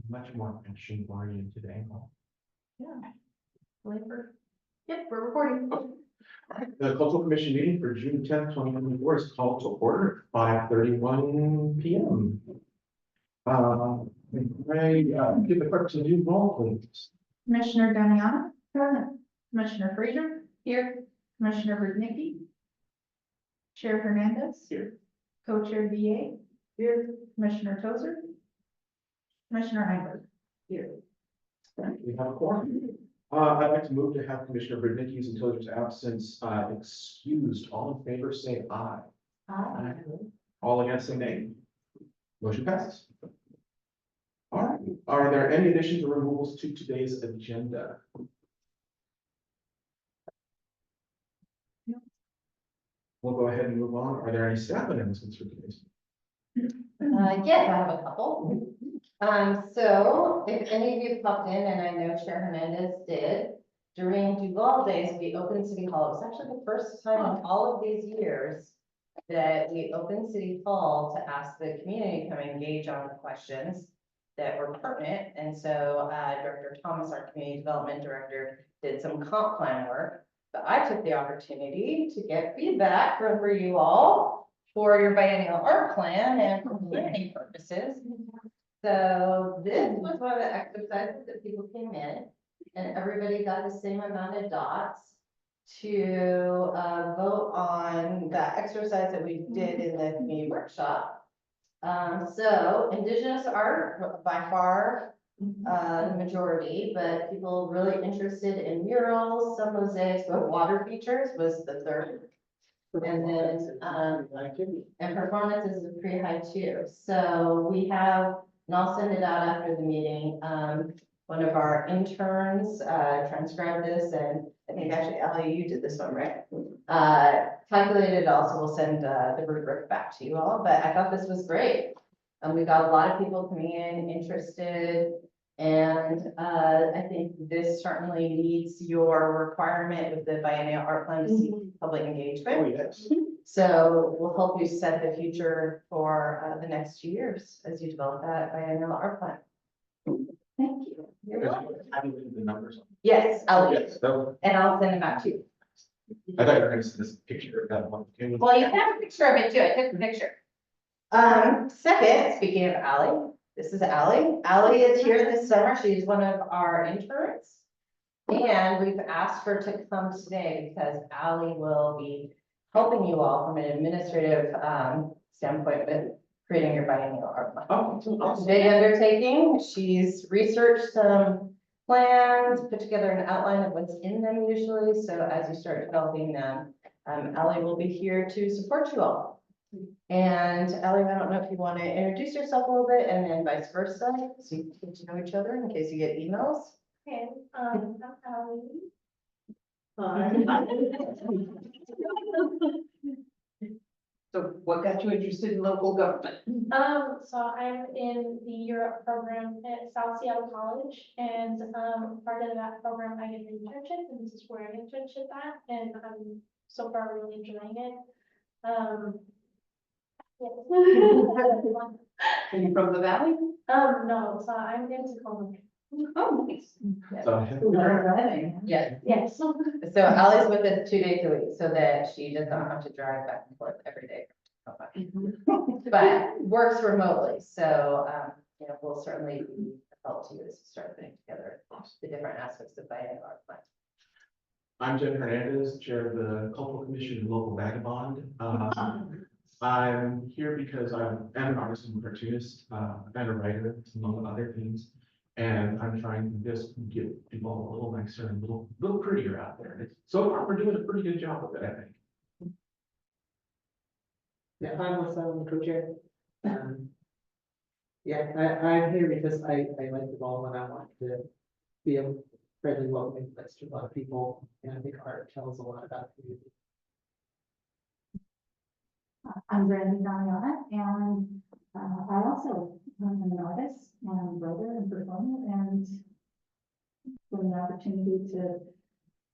much more action oriented angle. Yeah. Labor. Yep, we're recording. The Cultural Commission meeting for June 10th, 2024 is called to order at 5:31 p.m. Give the clerk some new roll, please. Commissioner Damiano, present. Commissioner Frazier, here. Commissioner Rudnicki. Chair Hernandez. Here. Co-chair VA, here. Commissioner Tozer. Commissioner Heimberg, here. We have a quorum. I'd like to move to have Commissioner Rudnicki's and Tozer's absence excused. All in favor, say aye. Aye. All against, say nay. Motion passes. All right. Are there any additions or removals to today's agenda? We'll go ahead and move on. Are there any staff announcements for today's? Yes, I have a couple. So if any of you popped in, and I know Chair Hernandez did, during Duvall days, we opened City Hall. It was actually the first time in all of these years that we opened City Hall to ask the community to come engage on questions that were pertinent. And so Director Thomas, our Community Development Director, did some comp plan work. But I took the opportunity to get feedback from you all for your biennial art plan and for planning purposes. So this was one of the exercises that people came in and everybody got the same amount of dots to vote on the exercise that we did in the community workshop. So Indigenous art by far the majority, but people really interested in murals, some mosaics, but water features was the third. And then and performances is pretty high too. So we have, and I'll send it out after the meeting. One of our interns transcribed this, and I think actually Ellie, you did this one, right? Calculated also, we'll send the rubric back to you all, but I thought this was great. We got a lot of people coming in interested, and I think this certainly meets your requirement with the biennial art plan to see public engagement. Oh, yes. So we'll help you set the future for the next 2 years as you develop that biennial art plan. Thank you. You're welcome. Tabulated the numbers. Yes, I'll, Yes, that was- and I'll send them out to you. I thought you were going to send us a picture of that one. Well, you can have a picture of it too. I took the picture. Second, speaking of Allie, this is Allie. Allie is here this summer. She's one of our interns. And we've asked her to come today because Allie will be helping you all from an administrative standpoint with creating your biennial art plan. Oh, It's a awesome. big undertaking. She's researched some plans, put together an outline of what's in them usually. So as you start developing them, Allie will be here to support you all. And Allie, I don't know if you want to introduce yourself a little bit and then vice versa, so you can get to know each other in case you get emails. Okay, I'm Allie. So what got you interested in local government? So I'm in the Europe program at South Seattle College, and part of that program I get an internship, and this is where I internship at, and I'm so far really enjoying it. Are you from the valley? No, so I'm in Tacoma. Oh, nice. So, Yeah. Yes. So Allie's with us 2 days a week so that she does not have to drive back and forth every day. But works remotely, so you know, we'll certainly be a help to you as you start putting together the different aspects of biennial art plan. I'm Jen Hernandez, Chair of the Cultural Commission and Local Vagabond. I'm here because I'm an artist and cartoonist and a writer, among other things. And I'm trying to just get Duvall a little nicer and a little prettier out there. And so far, we're doing a pretty good job with it, I think. Yeah, I'm the co-chair. Yeah, I'm here because I like the ball and I want to be a friendly, welcoming place to a lot of people. And I think art tells a lot about the community. I'm Brandon Damiana, and I also am an artist and writer and performer, and with an opportunity to,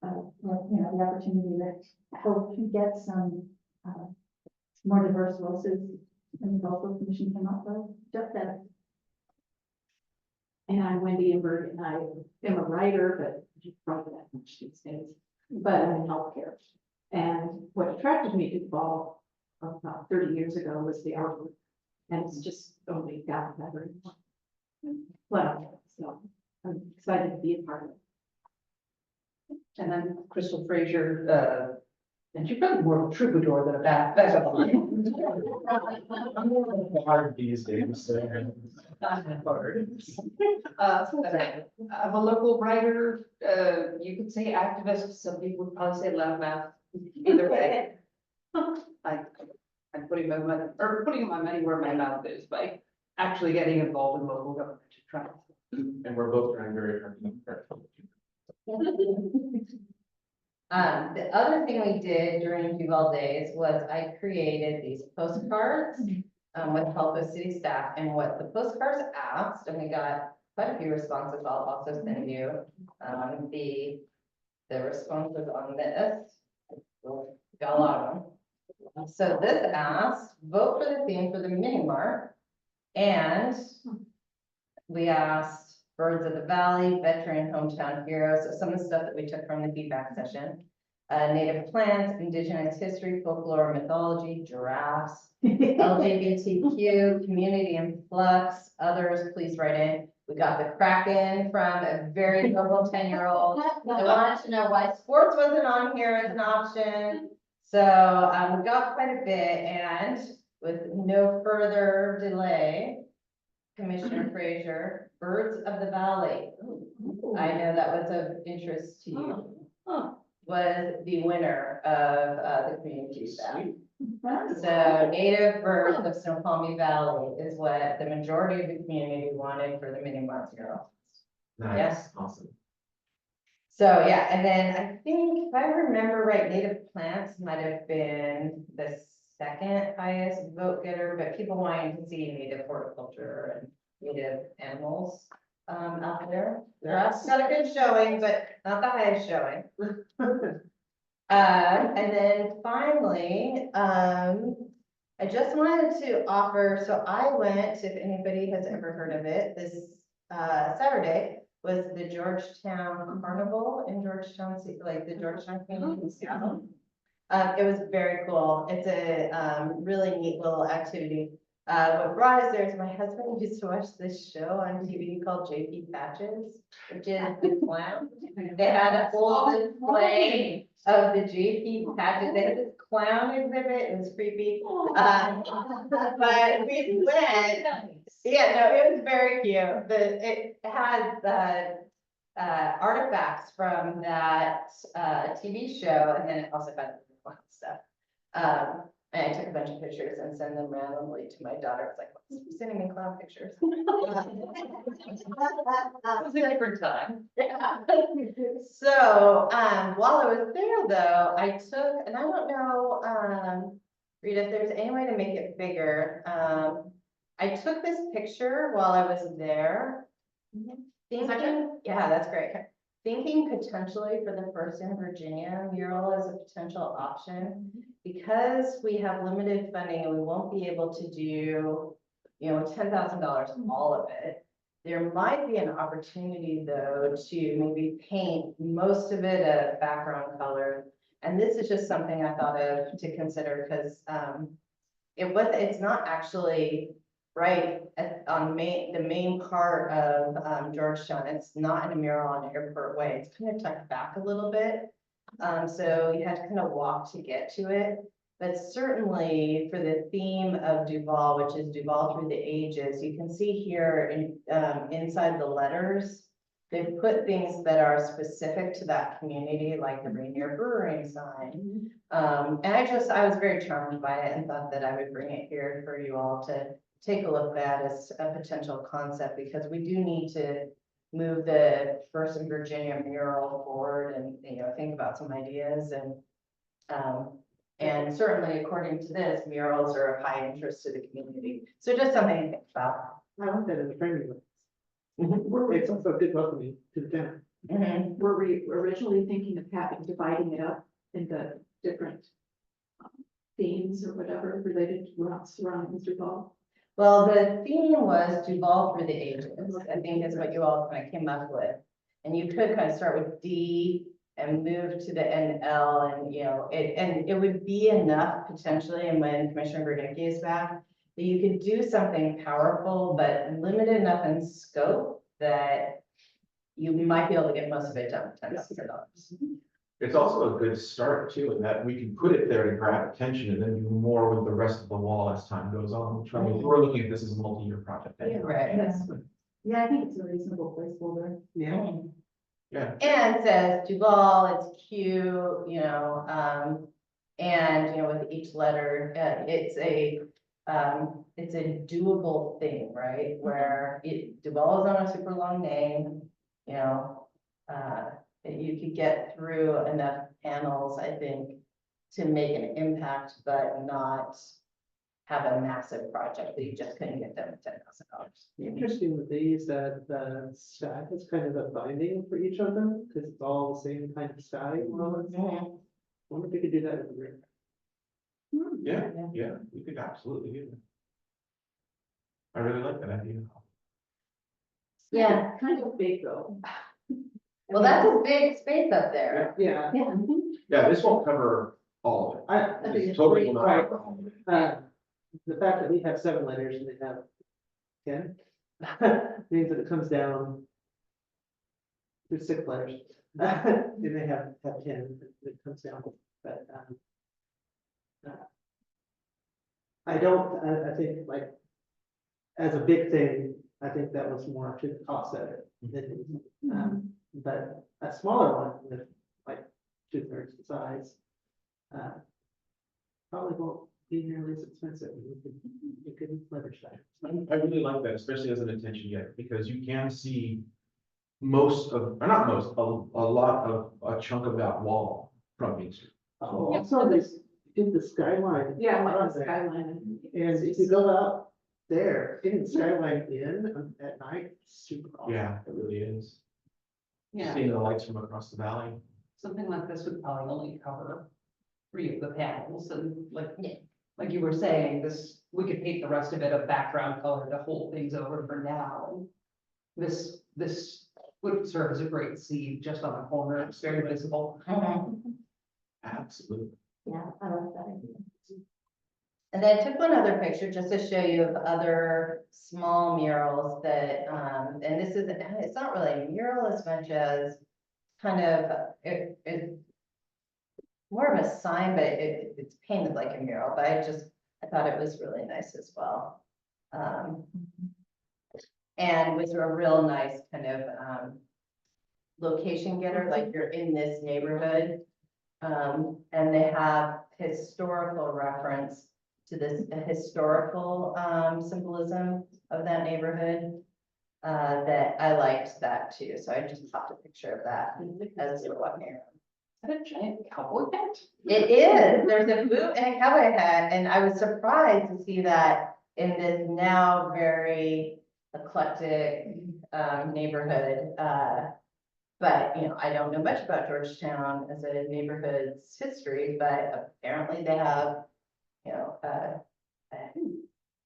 the opportunity to help get some more diverse voices in the Cultural Commission come up with just that. And I'm Wendy Emberg, and I am a writer, but you probably that much these days, but I'm in healthcare. And what attracted me to Duvall about 30 years ago was the artwork, and it's just only gotten better and more. Well, so I'm excited to be a part of it. And I'm Crystal Frazier, and you're probably more of a troubadour than a vagabond. Hard these days, so. I'm a local writer, you could say activist, some people would probably say loudmouth, either way. I'm putting my money, or putting my money where my mouth is by actually getting involved in local government to try. And we're both trying very hard to. The other thing we did during Duvall Days was I created these postcards with the help of city staff, and what the postcards asked, and we got quite a few responses. I'll also send you the responses on this. Got a lot of them. So this asked, vote for the theme for the mini mart, and we asked birds of the valley, veteran, hometown heroes, so some of the stuff that we took from the feedback session. Native plants, indigenous history, folklore, mythology, giraffes, LGBTQ, community in flux, others, please write in. We got the Kraken from a very local 10-year-old. I wanted to know why sports wasn't on here as an option. So we got quite a bit, and with no further delay, Commissioner Frazier, birds of the valley. I know that was of interest to you. Was the winner of the community staff. So native birds of Snoqualmie Valley is what the majority of the community wanted for the mini mart mural. Nice, Yes. awesome. So yeah, and then I think if I remember right, native plants might have been the second highest vote getter, but people wanting to see native horticulture and native animals out there. That's got a good showing, but not the highest showing. And then finally, I just wanted to offer, so I went, if anybody has ever heard of it, this Saturday was the Georgetown Carnival in Georgetown, like the Georgetown community in Seattle. It was very cool. It's a really neat little activity. What brought us there is my husband used to watch this show on TV called JP Patches, which is the clown. They had a whole display of the JP Patches. They had this clown exhibit. It was creepy. But we went. Yeah, no, it was very cute. It had artifacts from that TV show, and then it also had fun stuff. And I took a bunch of pictures and sent them randomly to my daughter. It's like, what's sending me clown pictures? It was a different time. Yeah. So, while I was there though, I took, and I don't know, Rita, if there's any way to make it bigger. I took this picture while I was there. Thinking, yeah, that's great. Thinking potentially for the First in Virginia mural as a potential option, because we have limited funding and we won't be able to do, $10,000 all of it. There might be an opportunity though to maybe paint most of it a background color. And this is just something I thought of to consider because it's not actually right on the main part of Georgetown. It's not in a mural on Airport Way. It's kind of tucked back a little bit. So you had to kind of walk to get to it. But certainly for the theme of Duvall, which is Duvall through the ages, you can see here inside the letters, they've put things that are specific to that community, like the Rainier Brewing sign. And I was very charmed by it and thought that I would bring it here for you all to take a look at as a potential concept, because we do need to move the First in Virginia mural forward and, think about some ideas and certainly according to this, murals are of high interest to the community. So just something to think about. I like that in the friendly way. It's also good welcoming to the dinner. Were we originally thinking of dividing it up into different themes or whatever related to surrounding Duvall? Well, the theme was Duvall through the ages, I think is what you all kind of came up with. And you could kind of start with D and move to the NL and, and it would be enough potentially, and when Commissioner Bernanke is back, that you could do something powerful, but limited enough in scope that you might be able to get most of it done for $10,000. It's also a good start too, in that we can put it there to grab attention and then do more with the rest of the wall as time goes on. Which, I mean, we're looking at this as a multi-year project. anyway. Right. Yeah, I think it's a reasonable placeholder. Yeah, Yeah, And it says Duvall, it's cute, and, with each letter, it's a doable thing, right? Where Duvall is on a super long name, that you could get through enough panels, I think, to make an impact, but not have a massive project that you just couldn't get done with $10,000. interesting with these, that the stack is kind of the binding for each of them, because it's all the same kind of style. Mhm. Wonder if we could do that in the rear. yeah, we could absolutely do that. I really like that idea. Yeah, Kind of big though. well, that's a big space up there. Yeah, Yeah. Yeah, this won't cover all of it. I think This it's totally great, will not right. cover all of it. The fact that we have 7 letters and they have 10 means that it comes down to 6 letters. And they have 10, it comes down, but I think like, as a big thing, I think that was more to offset it than, but a smaller one with like 2/3 the size. Probably won't be nearly as expensive, you could leverage that. I really like that, especially as an attention getter, because you can see most of, or not most, a lot of, a chunk of that wall from Main Street. Oh, Yeah. also this, in the skyline. Yeah, like on the there. skyline. And if you go out there, getting the skyline in at night, super awesome. Yeah, it really is. Yeah, Seeing the lights from across the valley. something like this would probably only cover 3 of the panels and Yeah. like you were saying, we could paint the rest of it a background color to hold things over for now. And this would serve as a great seed just on the corner. It's very visible. Mhm. Absolutely. Yeah, I like that idea. And then I took one other picture just to show you of other small murals that, and this is, it's not really a mural as much as kind of, it's more of a sign, but it's painted like a mural, but I thought it was really nice as well. And was a real nice kind of, location getter, like you're in this neighborhood. And they have historical reference to this historical symbolism of that neighborhood. That I liked that too, so I just popped a picture of that as you're walking around. Is that a giant cowboy hat? It is, there's a boot and a cowboy hat, and I was surprised to see that in this now very eclectic neighborhood. But, I don't know much about Georgetown as a neighborhood's history, but apparently they have,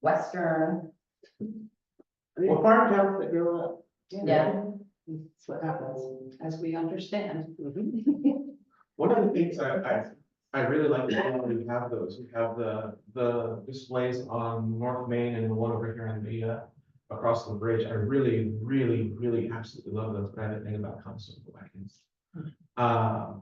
Western, Well, farm towns that grow up, yeah. that's what happens. As we understand. One of the things I really like is when we have those, we have the displays on North Main and the one over here on the, across the bridge. I really, really, really absolutely love those, but I didn't think about Constable wagons. I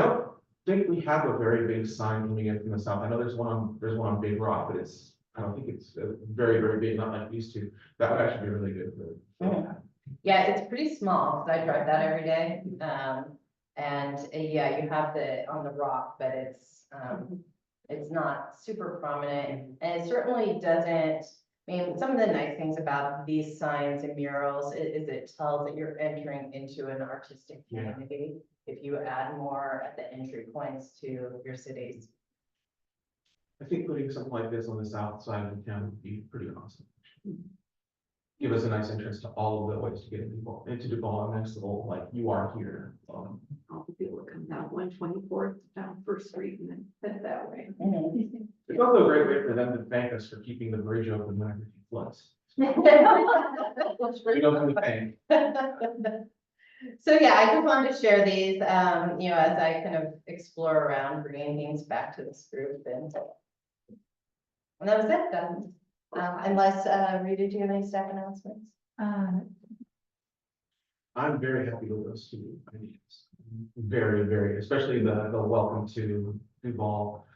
don't think we have a very big sign coming in from the south. I know there's one on Big Rock, but I don't think it's very, very big, not like these two. That would actually be really good for that. Yeah, it's pretty small, because I drive that every day. Yeah, you have on the rock, but it's not super prominent, and it certainly doesn't, some of the nice things about these signs and murals is it tells that you're entering into an artistic community. If you add more at the entry points to your cities. I think putting something like this on the south side of the town would be pretty awesome. give us a nice entrance to all of the ways to get into Duvall, and nice little, like, you are here. All the people that come down 124th down First Street and then head that way. It's also a great way for them to thank us for keeping the bridge open when everything floods. We don't really thank. So yeah, I just wanted to share these, as I kind of explore around bringing things back to this group and that was it then. Unless, Rita, do you have any staff announcements? I'm very happy with those two ideas. Very, very, especially the welcome to Duvall.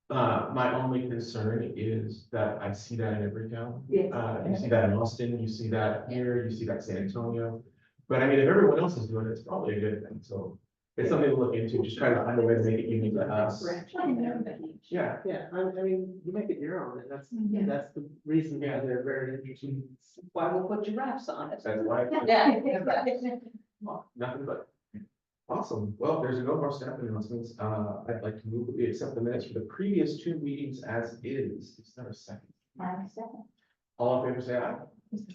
My only concern is that I see that in every town. Yes. You see that in Austin, you see that here, you see that in San Antonio. But I mean, if everyone else is doing it, it's probably a good thing. So it's something to look into, just try to find a way to make it unique to us. Yeah. Yeah, I mean, you make it your own, and that's the reason why they're very interesting. Why we'll put giraffes on it. That's why. Yeah. Nothing but. Awesome. Well, there's no more staff announcements. I'd like to move that we accept the minutes for the previous two meetings as is. Is there a second? All in favor, say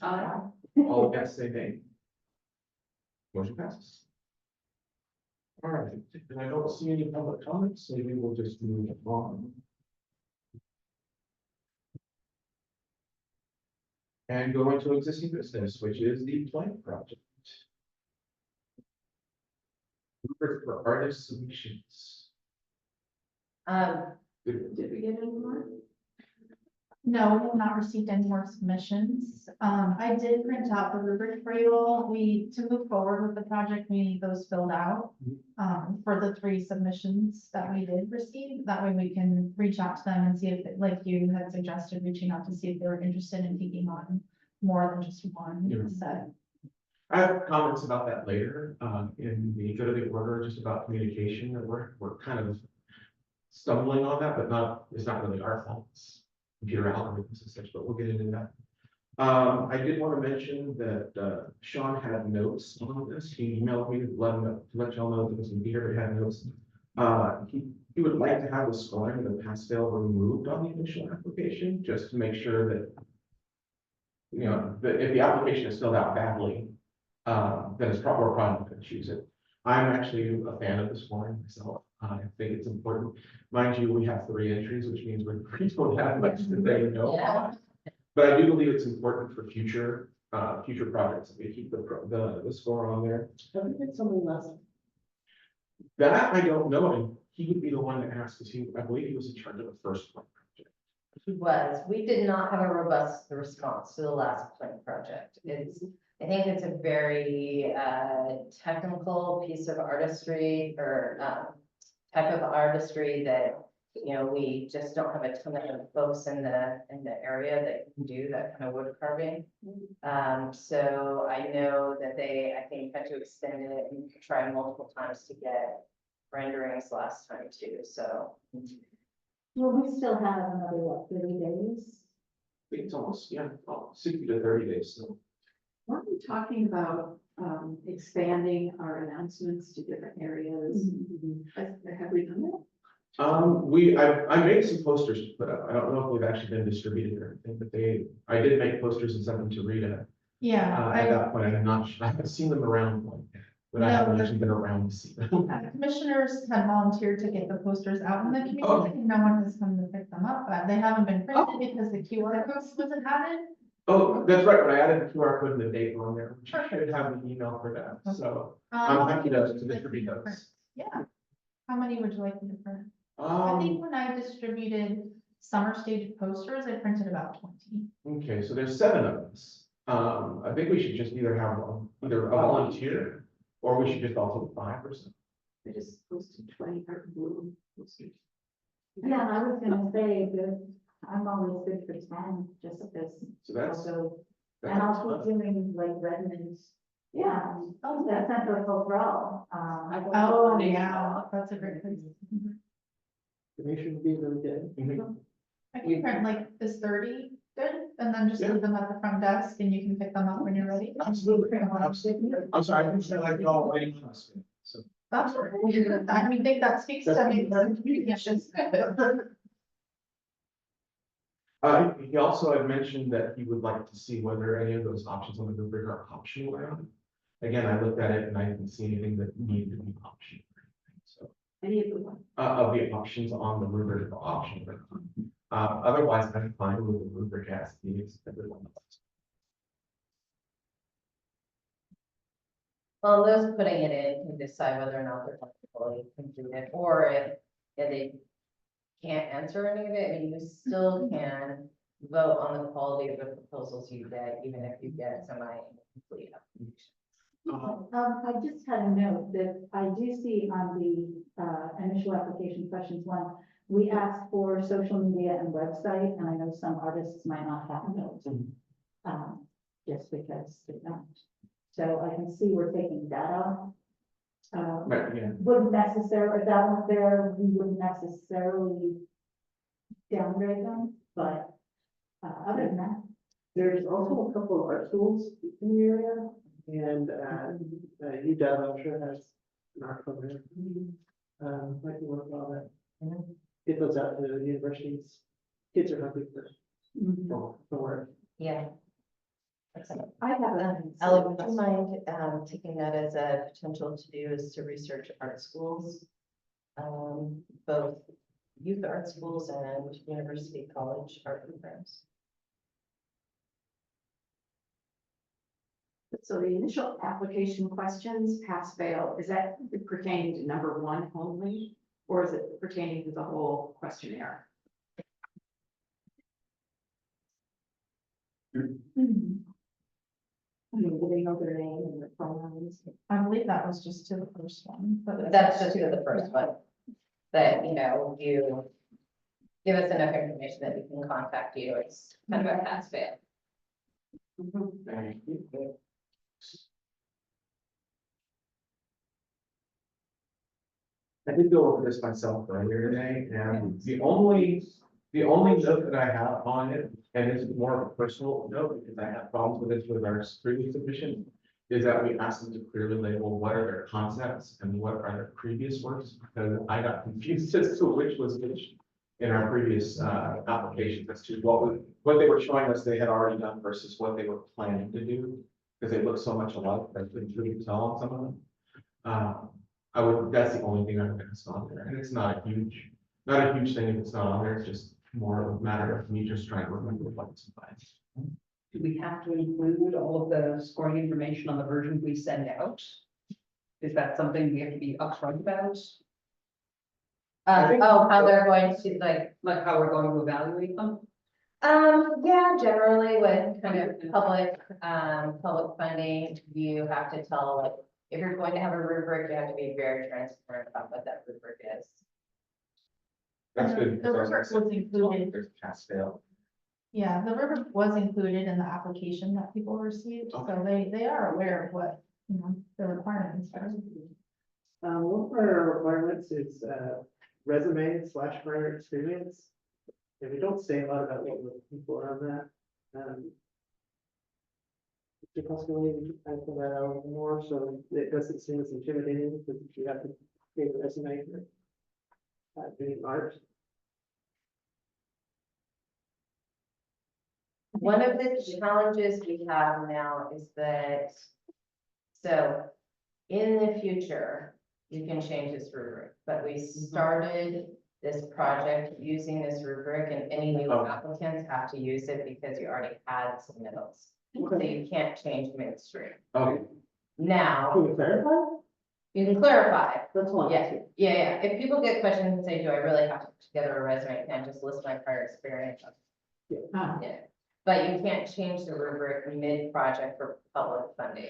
aye. All against, say nay. Motion passes. All right, and I don't see any public comments, so maybe we'll just move on. And go into existing business, which is the plank project. For artist submissions. Did we get any more? No, we have not received any more submissions. I did print out the rubric for you all. To move forward with the project, we need those filled out. For the 3 submissions that we did receive. That way we can reach out to them and see if, like you had suggested, reaching out to see if they were interested in taking on more than just one set. I have comments about that later, in the good of the order, just about communication, that we're kind of stumbling on that, but it's not really our fault. It's computer algorithms and such, but we'll get into that. I did want to mention that, Sean had notes on this. He emailed me to let y'all know that this would be here, but he had notes. He would like to have the scoring of the pass-fail removed on the initial application, just to make sure that, that if the application is filled out badly, then it's we're probably going to choose it. I'm actually a fan of the scoring myself. I think it's important. Mind you, we have 3 entries, which means we don't have much to say no. Yeah. But I do believe it's important for future projects that we keep the score on there. Have we had somebody last? That I don't know, and he would be the one to ask, because I believe he was in charge of the first one project. He was. We did not have a robust response to the last plank project. I think it's a very technical piece of artistry or type of artistry that, we just don't have a ton of folks in the area that can do that kind of wood carving. So I know that they, I think, had to extend it and try multiple times to get renderings last time too, so. Well, we still have another, 30 days? I think it's almost, 60 to 30 days still. Weren't we talking about expanding our announcements to different areas? Have we done that? I made some posters to put up. I don't know if they've actually been distributed or anything, but I did make posters and send them to Rita. Yeah. At that point, I haven't seen them around like that, but I haven't actually been around to see them. Commissioners had volunteered to get the posters out in the community. Oh. No one has come to pick them up, but they haven't been printed because the QR code wasn't added. Oh, that's right. When I added the QR code and the date on there, which I should have an email for that. So I'm happy to distribute those. Yeah. How many would you like me to print? I think when I distributed summer stage posters, I printed about 20. Okay, so there's 7 of us. I think we should just either have either a volunteer, or we should just also 5 or something. I just posted 20 blue posters. Yeah, I was gonna say that I'm always good for 10, just because. So that's Also, that's and I'll fun. keep doing like Redmond's. Yeah. Oh, that's not the overall. Oh, yeah, that's a great place. Donation would be really good. Mhm. I can print like this 30 good, and then just Yeah. leave them at the front desk and you can pick them up when you're ready. Absolutely. Absolutely. I'm sorry, I didn't feel like y'all waiting on us. So. That's right. I mean, think that speaks to me. Yes. He also had mentioned that he would like to see whether any of those options on the rubric are optional or not. Again, I looked at it and I didn't see anything that needed to be optional. or anything. So, Any of the ones. of the options on the rubric are optional. or not. Otherwise, I'm fine with the rubric as is, everyone else. Well, those putting it in can decide whether or not they're comfortable complete it, or if they can't answer any of it, and you still can vote on the quality of the proposals you get, even if you get semi-complete applications. I just had a note that I do see on the initial application questions one, we asked for social media and website, and I know some artists might not have those. Just because they don't. So I can see we're taking that off. Right, yeah. Wouldn't necessarily, if that was there, we wouldn't necessarily downgrade them, but other than that. There's also a couple of art schools in the area, and UW, I'm sure has an art program. Might be worthwhile that. Get those out to the universities. Kids are hungry for work. Yeah. I have a. Ella, would you mind taking that as a potential to do, is to research art schools? Both youth art schools and university college art programs. So the initial application questions, pass, fail, is that pertaining to number one only? Or is it pertaining to the whole questionnaire? I mean, do they know their name and their pronouns? I believe that was just to the first one, but. That's just to the first one. That, you know, you give us enough information that we can contact you. It's kind of a pass fail. Thank you. I did go over this myself earlier today, and the only note that I have on it, and it's more of a personal note, because I have problems with this with our previous submission, is that we asked them to clearly label what are their concepts and what are their previous works, because I got confused as to which was which in our previous applications as to what they were showing us they had already done versus what they were planning to do, because they look so much alike that I couldn't really tell on some of them. That's the only thing I would ask on there, and it's not a huge thing if it's not on there, it's just more of a matter of me just trying to remember what's in. Do we have to include all of the scoring information on the version we send out? Is that something we have to be upfront about? How they're going to Like how we're going to evaluate them? yeah, generally with kind of public funding, you have to tell, like, if you're going to have a rubric, you have to be very transparent about what that rubric is. That's good. The rubric was included, There's pass fail. yeah, the rubric was included in the application that people received, so they are aware of what, you know, the requirements are. One of our requirements is resume / prior experience. And we don't say a lot about what we're looking for on that. It's possibly we can pull that out a little more, so it doesn't seem as intimidating, because you have to create a resume for doing art. One of the challenges we have now is that, so in the future, you can change this rubric, but we started this project using this rubric, and any new applicants have to use it because you already had submittals. So you can't change midstream. Okay, Now, Can we clarify? you can clarify. That's one. Yeah. If people get questions and say, do I really have to put together a resume? I can't just list my prior experience. Ah. Yeah, but you can't change the rubric mid-project for public funding.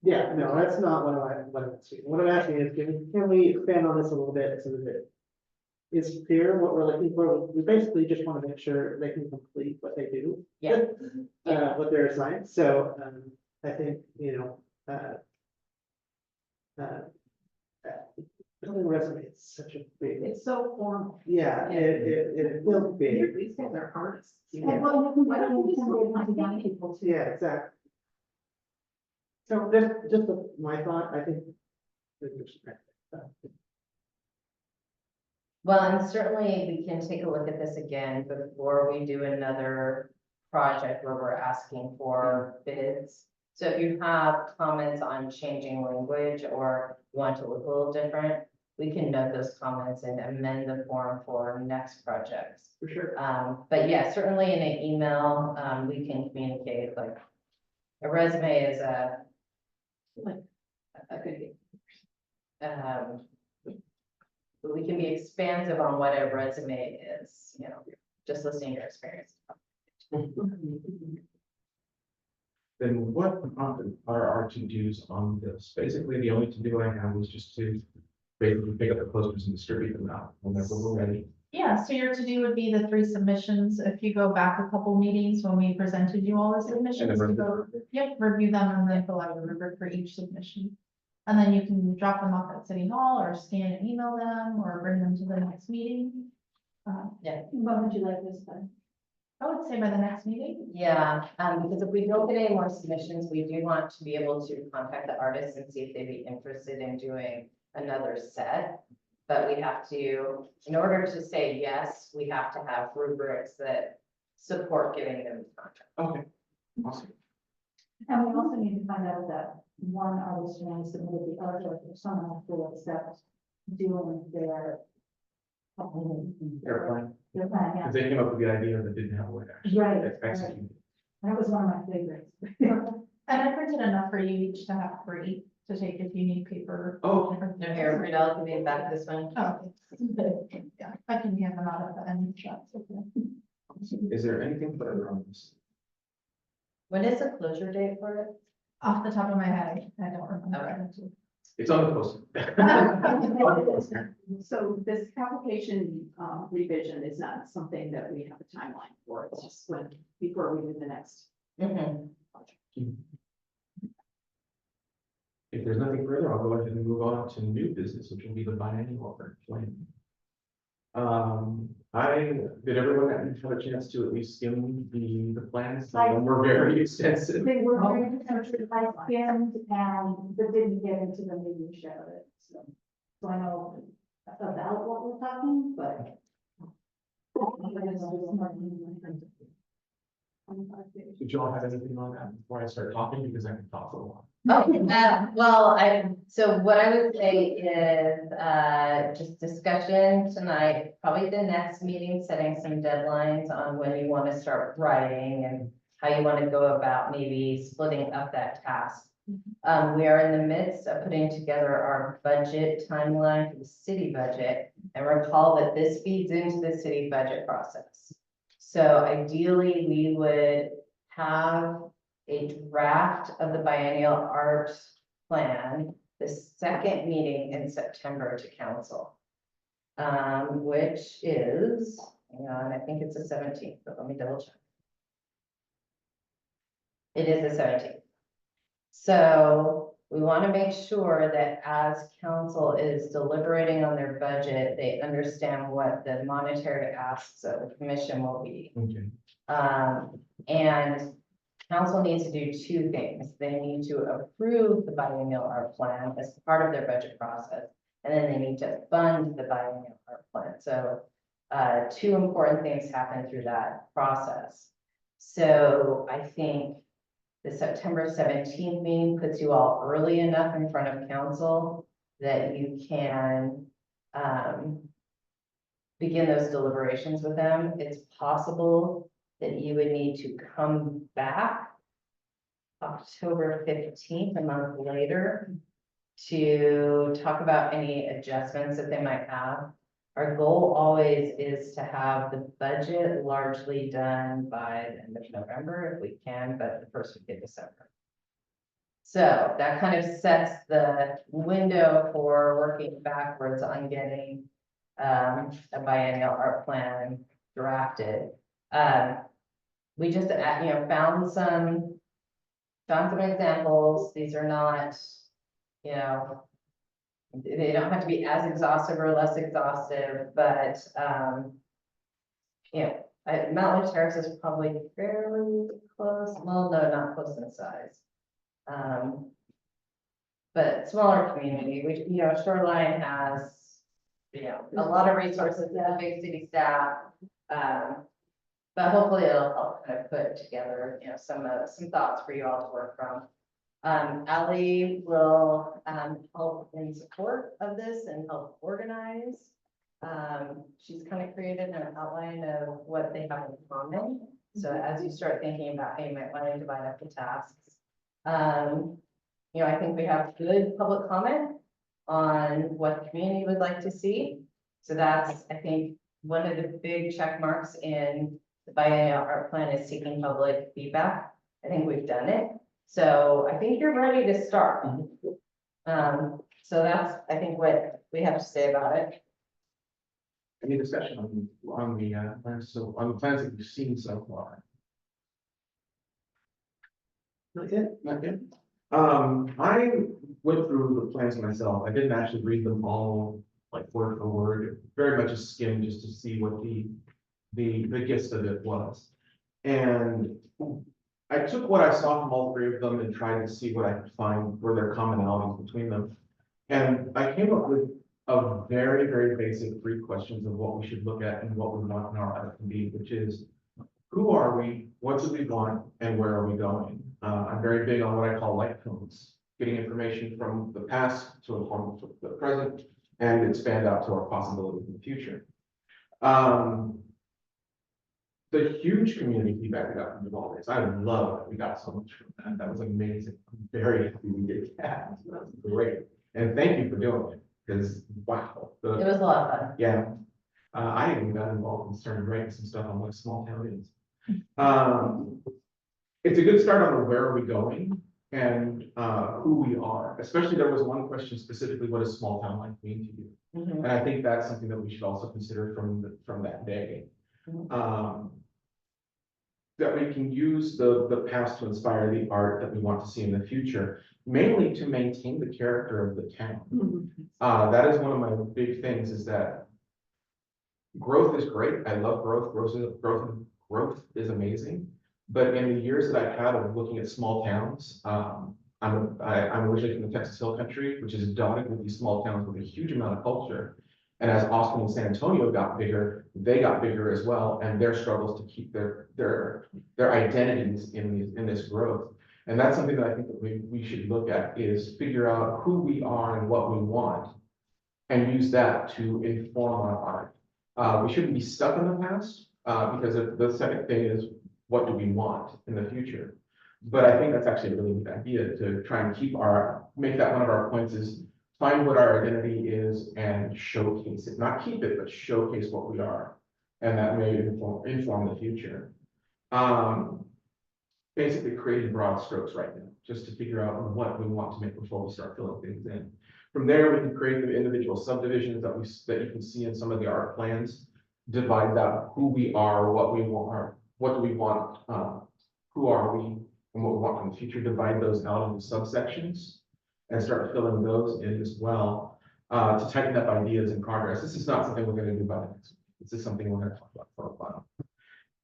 Yeah, no, that's not what I'm asking. What I'm asking is, can we expand on this a little bit so that it is clear what we're looking for? We basically just want to make sure they can complete what they do. Yeah. What they're assigned. So, I think, building resume is such a big, It's so formal. yeah, it feels big. These guys are artists. Yeah. Well, you Why don't we just can go do to young people too? Yeah, exactly. So just my thought, I think. Well, and certainly we can take a look at this again before we do another project where we're asking for bids. So if you have comments on changing language or want to look a little different, we can note those comments and amend the form for next projects. For sure. But yeah, certainly in an email, we can communicate, like, a resume is a Okay. but we can be expansive on what a resume is, you know, just listening to your experience. Then what are our to-dos on this? Basically, the only to-do I have was just to basically pick up the posters and distribute them out whenever we're ready. Yeah, so your to-do would be the 3 submissions. If you go back a couple meetings when we presented you all the submissions, review you go, yep, review them and then fill out a rubric for each submission. And then you can drop them off at City Hall or scan and email them or bring them to the next meeting. When would you like this done? I would say by the next meeting. Yeah, because if we don't get any more submissions, we do want to be able to contact the artists and see if they'd be interested in doing another set. But we have to, in order to say yes, we have to have rubrics that support giving them the contract. Okay, awesome. And we also need to find out that one artist when we submitted the artwork, if someone will accept doing their. Airplane, Their plan, yeah. because they came up with the idea that didn't have a way to actually Right, execute. That was one of my favorites. And I printed enough for you each to have 3 to take if you need paper. Oh, No, here, Rudolph, give me back this one. Oh, yeah, I can hand them out at the end shots. is there anything further on this? When is the closure date for it? Off the top of my head, I don't remember. It's on the poster. So this application revision is not something that we have a timeline for, it's just when, before we do the next. Mhm. If there's nothing further, I'll go ahead and move on to new business, which will be the biennial plan. Did everyone have a chance to at least skim the plans? Some of them were very extensive. They were very interested, I scanned and, but didn't get into the meeting show it, so. So I know about what we're talking, but. Did y'all have anything on that before I start talking? Because I can talk for a while. Well, so what I would say is, just discussion tonight, probably the next meeting, setting some deadlines on when you want to start writing and how you want to go about maybe splitting up that task. We are in the midst of putting together our budget timeline for the city budget, and recall that this feeds into the city budget process. So ideally, we would have a draft of the biennial art plan, the second meeting in September to council. Which is, hang on, I think it's the 17th, but let me double check. It is the 17th. So we want to make sure that as council is deliberating on their budget, they understand what the monetary asks of the commission will be. Okay. And council needs to do 2 things. They need to approve the biennial art plan as part of their budget process, and then they need to fund the biennial art plan. So 2 important things happen through that process. So I think the September 17th meeting puts you all early enough in front of council that you can begin those deliberations with them. It's possible that you would need to come back October 15th, a month later, to talk about any adjustments that they might have. Our goal always is to have the budget largely done by the end of November if we can, but the first week of December. So that kind of sets the window for working backwards on getting a biennial art plan drafted. We just, found some examples. These are not, they don't have to be as exhaustive or less exhaustive, but, Mountain Terrace is probably fairly close. Well, no, not close in size. But smaller community, which, Shoreline has a lot of resources, a big city staff. But hopefully it'll help kind of put together, some thoughts for you all to work from. Ally will, help in support of this and help organize. She's kind of created an outline of what they have in common. So as you start thinking about how you might want to divide up the tasks. I think we have good public comment on what the community would like to see. So that's, I think, one of the big check marks in the biennial art plan is seeking public feedback. I think we've done it. So I think you're ready to start. So that's, I think, what we have to say about it. Any discussion on the plans, so on the plans that you've seen so far? Not yet. Not yet. I went through the plans myself. I didn't actually read them all like word for word, very much a skim just to see what the gist of it was. And I took what I saw from all three of them and tried to see what I could find were there commonalities between them. And I came up with a very, very basic 3 questions of what we should look at and what we want in our art to be, which is, who are we, what do we want, and where are we going? I'm very big on what I call light codes, getting information from the past to inform the present and expand out to our possibilities in the future. The huge community feedback we got from Duvall days, I love that we got so much from that. That was amazing. I'm very happy we did that. That was great. And thank you for doing it, because wow. It was a lot of fun. Yeah. I even got involved and started writing some stuff on what a small town is. It's a good start on the where are we going and who we are. Especially there was one question specifically, what does small town life mean to you? Mhm. And I think that's something that we should also consider from that day. That we can use the past to inspire the art that we want to see in the future, mainly to maintain the character of the town. That is one of my big things, is that growth is great. I love growth. Growth is amazing. But in the years that I've had of looking at small towns, I'm originally from the Texas Hill Country, which is dotted with these small towns with a huge amount of culture. And as Austin and San Antonio got bigger, they got bigger as well, and their struggles to keep their identities in this growth. And that's something that I think that we should look at, is figure out who we are and what we want, and use that to inform our art. We shouldn't be stuck in the past, because the second thing is, what do we want in the future? But I think that's actually a really good idea, to try and make that one of our points, is find what our identity is and showcase it, not keep it, but showcase what we are. And that may inform the future. Basically creating broad strokes right now, just to figure out what we want to make before we start filling things in. From there, we can create the individual subdivisions that you can see in some of the art plans, divide that who we are, what we want, what do we want, who are we, and what we want in the future, divide those out into subsections and start filling those in as well, to tighten up ideas in progress. This is not something we're going to do by the next week. This is something we're going to talk about for a while.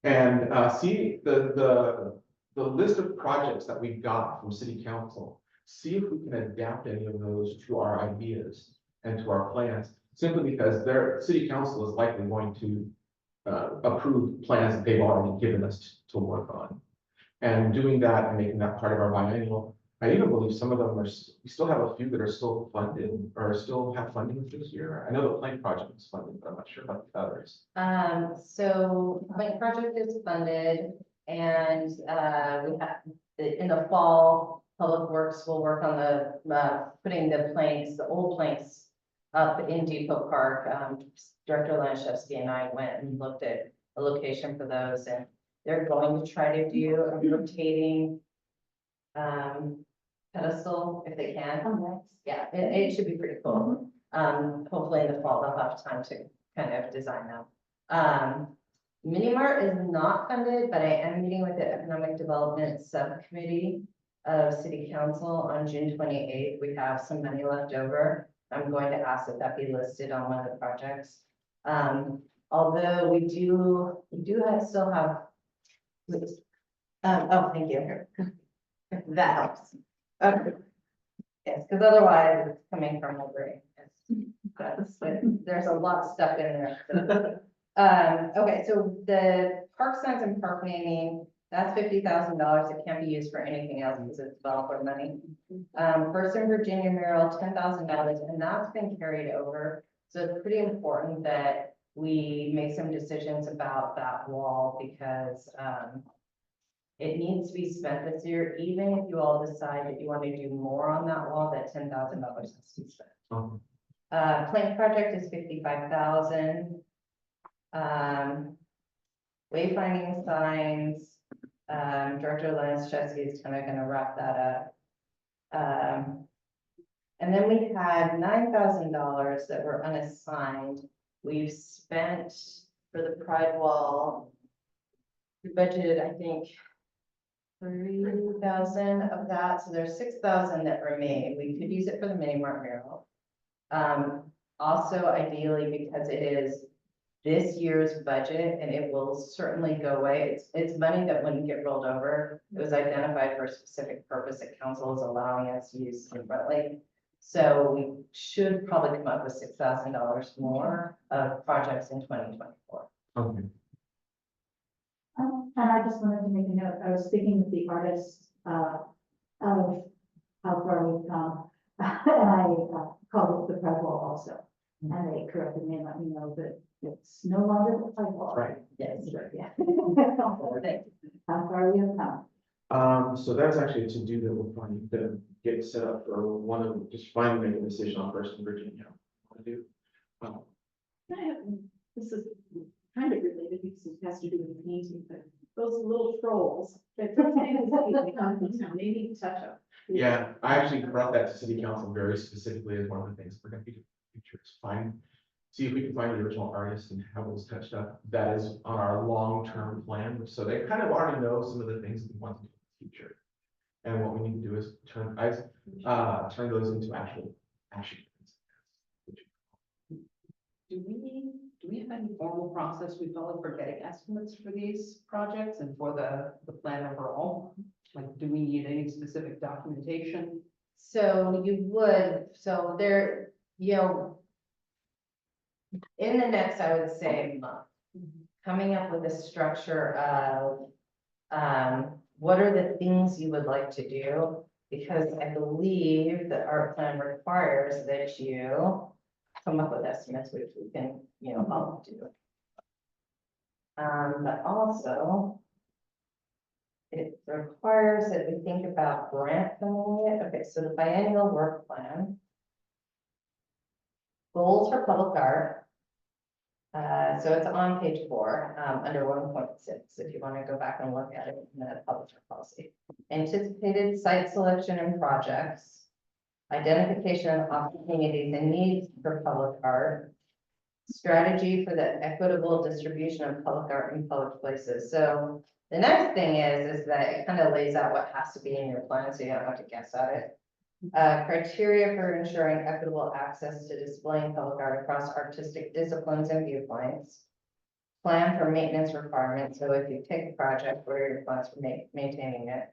And see the list of projects that we got from City Council. See if we can adapt any of those to our ideas and to our plans, simply because their City Council is likely going to approve plans that they've already given us to work on. And doing that and making that part of our biennial, I even believe some of them we still have a few that are still funded or still have funding this year. I know the Plank project is funded, but I'm not sure about the others. So Plank project is funded, and we have, in the fall, Public Works will work on the putting the planks, the old planks, up in Depot Park. Director Lanishevsky and I went and looked at a location for those, and they're going to try to do a rotating pedestal if they can. Oh, nice. Yeah, it should be pretty cool. Hopefully in the fall they'll have time to kind of design them. Mini Mart is not funded, but I am meeting with the Economic Development Subcommittee of City Council on June 28th. We have some money left over. I'm going to ask that that be listed on one of the projects. Although we still have. Oh, thank you. That helps. Okay. Yes, because otherwise it's coming from my brain. But there's a lot stuck in there. So. Okay, so the park signs and park naming, that's $50,000. It can't be used for anything else because it's developer money. First in Virginia mural, $10,000, and that's been carried over. So it's pretty important that we make some decisions about that wall because, it needs to be spent this year, even if you all decide that you want to do more on that wall, that $10,000 has to be spent. Um, Plank project is 55,000. Wayfinding signs, Director Lanskowski is kind of gonna wrap that up. And then we had $9,000 that were unassigned. We've spent for the Pride Wall. We budgeted, I think, 3,000 of that, so there's 6,000 that remain. We could use it for the mini mart mural. Also ideally, because it is this year's budget and it will certainly go away. It's money that wouldn't get rolled over. It was identified for a specific purpose that council is allowing us to use differently. So we should probably come up with $6,000 more of projects in 2024. Okay. And I just wanted to make a note, I was speaking with the artists, of how far we've come. And I called it the Pride Wall also, and they corrected me and let me know that it's no longer the Pride Wall. Right. Yes. Yeah. How far we have come. So that's actually a to-do that we're planning to get set up for one of, just finally make a decision on First in Virginia. What to do. This is kind of related because it has to do with painting, but those little trolls that they need touch up. Yeah, I actually brought that to city council very specifically as one of the things we're gonna be doing in the future is see if we can find the original artist and have those touched up. That is on our long-term plan, so they kind of already know some of the things that we want to do in the future. And what we need to do is turn those into actual action. Do we have any formal process we follow for getting estimates for these projects and for the plan overall? Like, do we need any specific documentation? So you would, so there, you know, in the next, I would say, month, coming up with a structure of, what are the things you would like to do? Because I believe that our plan requires that you come up with estimates, which we can, you know, help do. But also, it requires that we think about grant funding it. Okay, so the biennial work plan. Goals for public art. So it's on page 4, under 1.6, if you want to go back and look at it in the public art policy. Anticipated site selection and projects. Identification of opportunities and needs for public art. Strategy for the equitable distribution of public art in public places. So the next thing is that it kind of lays out what has to be in your plan, so you don't have to guess at it. Criteria for ensuring equitable access to displaying public art across artistic disciplines and viewpoints. Plan for maintenance requirements. So if you take a project, what are your plans for maintaining it?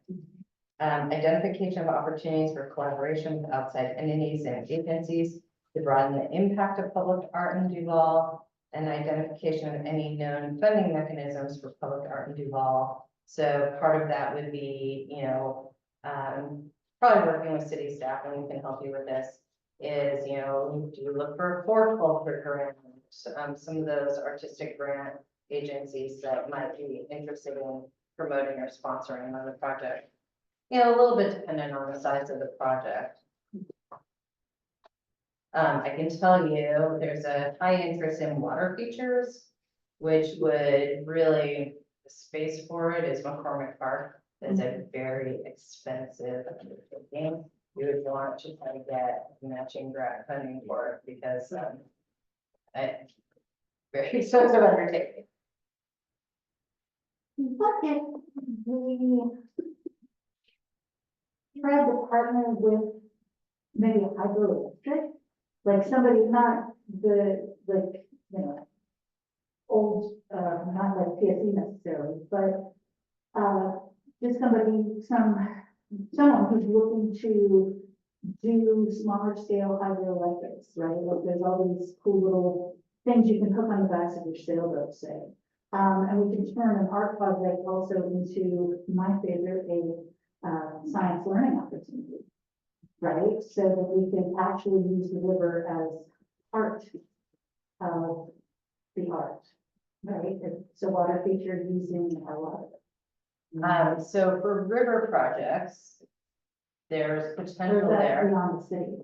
Identification of opportunities for collaboration with outside entities and agencies to broaden the impact of public art in Duvall, and identification of any known funding mechanisms for public art in Duvall. So part of that would be, you know, probably working with city staff, and we can help you with this, is, you know, do you look for culture grants, some of those artistic grant agencies that might be interested in promoting or sponsoring another project. You know, a little bit dependent on the size of the project. I can tell you there's a high interest in water features, which would really, the space for it is McCormick Park. It's a very expensive undertaking. You would want to try to get matching grant funding for it because it's very expensive undertaking. What if we tried to partner with maybe a hydroelectric? Like somebody, not the, like, you know, old, not like PSE necessarily, but, just somebody, someone who's looking to do smaller scale hydroelectrics, right? Like there's all these cool little things you can hook on the backs of your sailboat, say. And we can turn an art project also into, my favorite, a science learning opportunity, right? So that we can actually use the river as part of the art, right? It's a water feature using our water. So for river projects, there's Or potential is that there. beyond the city?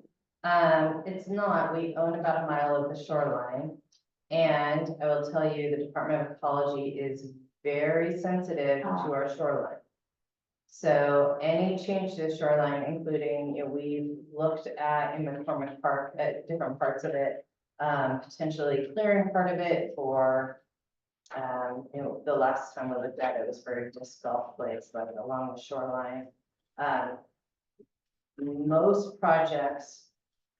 It's not, we own about a mile of the shoreline. And I will tell you, the Department of Ecology is very sensitive to our shoreline. So any change to the shoreline, including, we've looked at in McCormick Park at different parts of it, potentially clearing part of it for, the last time we looked at it was for a disc golf place, like along the shoreline. Most projects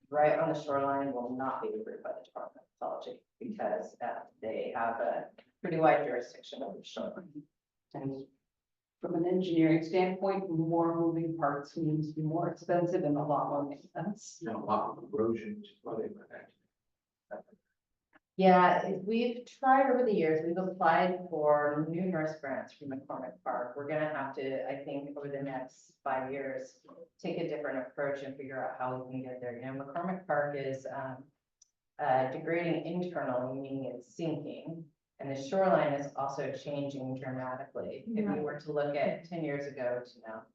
right on the shoreline will not be approved by the Department of Ecology because they have a pretty wide jurisdiction over the shoreline. And from an engineering standpoint, more moving parts means more expensive and a lot more maintenance. You know, a lot of erosion, flooding, Yeah, we've tried over the years, we've applied for numerous grants from McCormick Park. We're gonna have to, I think, over the next 5 years, take a different approach and figure out how we can get there. McCormick Park is degrading internally, meaning it's sinking. And the shoreline is also changing dramatically. If you were to look at 10 years ago to now.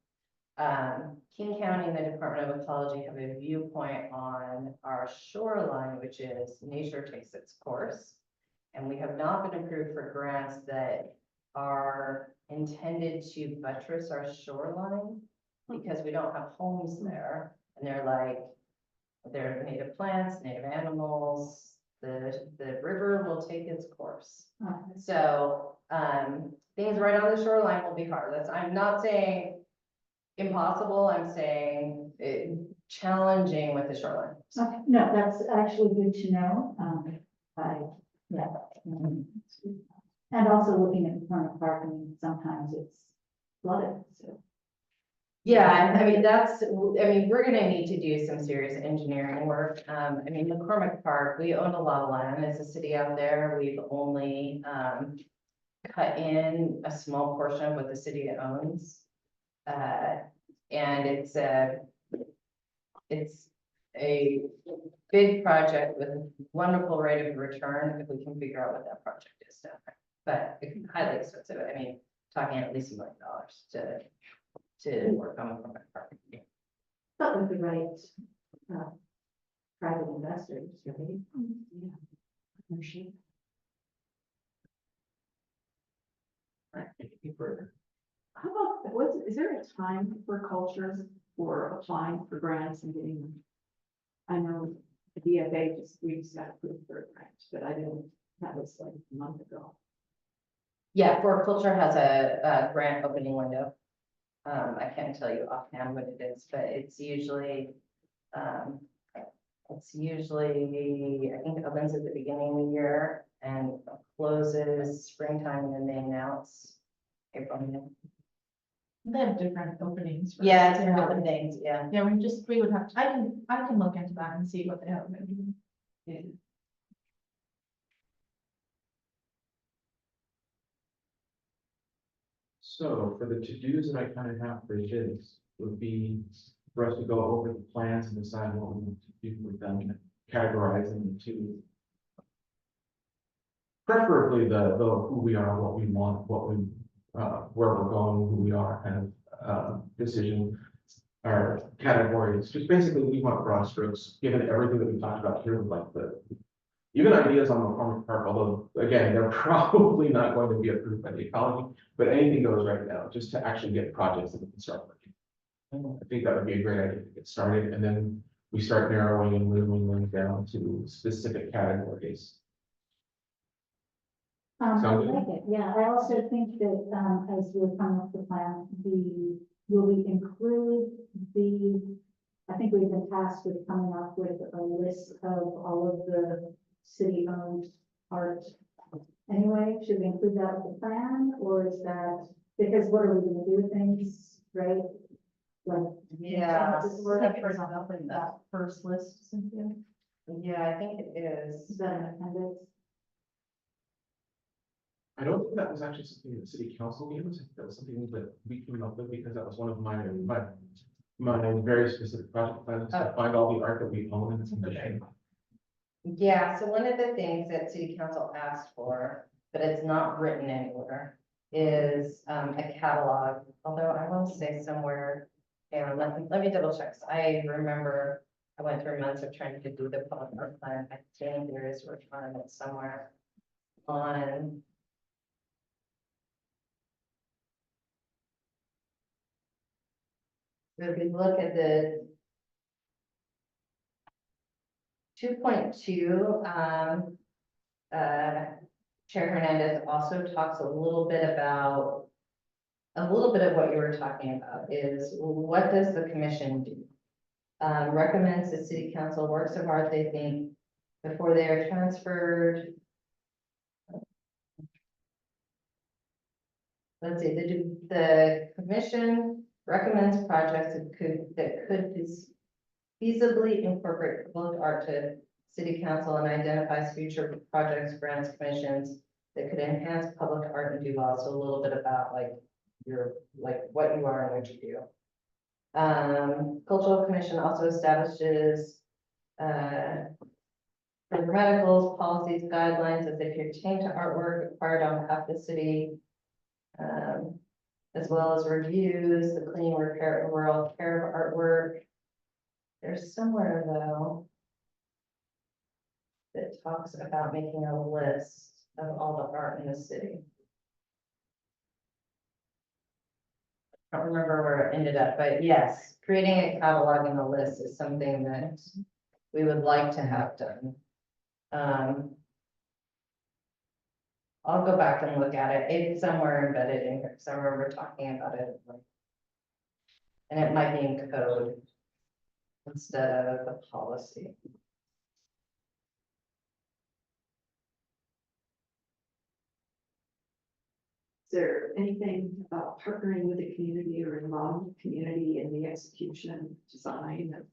King County and the Department of Ecology have a viewpoint on our shoreline, which is nature takes its course. And we have not been approved for grants that are intended to buttress our shoreline because we don't have homes there. And they're native plants, native animals, the river will take its course. So, things right on the shoreline will be hard. I'm not saying impossible, I'm saying challenging with the shoreline. Okay, no, that's actually good to know. Yeah. And also looking at the current park, I mean, sometimes it's flooded, so. Yeah, I mean, we're gonna need to do some serious engineering work. McCormick Park, we own a lot of land as a city out there. We've only, cut in a small portion of what the city owns. And it's a big project with a wonderful rate of return if we can figure out what that project is down there. But it's highly expensive. I mean, talking at least $1 million to work on from that part. But with the right, private investors, right? Yeah. Partnership. right? Any further? How about, is there a time for cultures for applying for grants and getting them? I know the DFA we just got approved for a grant, but I didn't, that was like a month ago. Yeah, Culture has a grant opening window. I can't tell you offhand what it is, but it's usually, I think it opens at the beginning of the year and closes springtime, and then they announce April. They have different openings. for Yeah, it's different different things, yeah. Yeah, we would have, I can look into that and see what they have. So for the to-dos that I kind of have for this would be for us to go over the plans and decide what we want to do with them, categorize them into preferably the who we are, what we want, what we where we're going, who we are kind of decision or categories. Just basically we want broad strokes, given everything that we talked about here, with like even ideas on McCormick Park, although again, they're probably not going to be approved by the ecology, but anything goes right now, just to actually get projects that we can start working. I think that would be a great idea to get started, and then we start narrowing and whittling them down to specific categories. I Sound good? like it, yeah, I also think that, as we're coming up with the plan, will we include I think we've been tasked with coming up with a list of all of the city-owned art. Anyway, should we include that with the plan, or is that, because what are we gonna do with things, right? Like, Yeah, We're gonna put it up in that first list, Cynthia. yeah, I think it is. is that an appendix? I don't think that was actually something that city council gave us. I think that was something that we came up with because that was one of my very specific project plans to find all the art that we own in this commission. Yeah, so one of the things that city council asked for, but it's not written anywhere, is a catalog, although I want to say somewhere, and let me double check. 'Cause I remember I went through months of trying to do the public art plan. I think there is a requirement somewhere on. If we look at the 2.2, Chair Hernandez also talks a little bit about, a little bit of what you were talking about is what does the commission do? Recommends the city council works so hard they think before they are transferred. Let's see, the commission recommends projects that could feasibly incorporate public art to city council and identifies future projects, grants, commissions that could enhance public art in Duvall. So a little bit about like what you are and what you do. Cultural Commission also establishes programmaticals, policies, guidelines as they pertain to artwork acquired on behalf of the city, as well as reviews, the clean, repair, and rural care of artwork. There's somewhere though that talks about making a list of all the art in the city. I don't remember where it ended up, but yes, creating a catalog and a list is something that we would like to have done. I'll go back and look at it. It's somewhere embedded in here, because I remember talking about it. And it might be in code instead of a policy. Is there anything about partnering with the community or involving the community in the execution, design?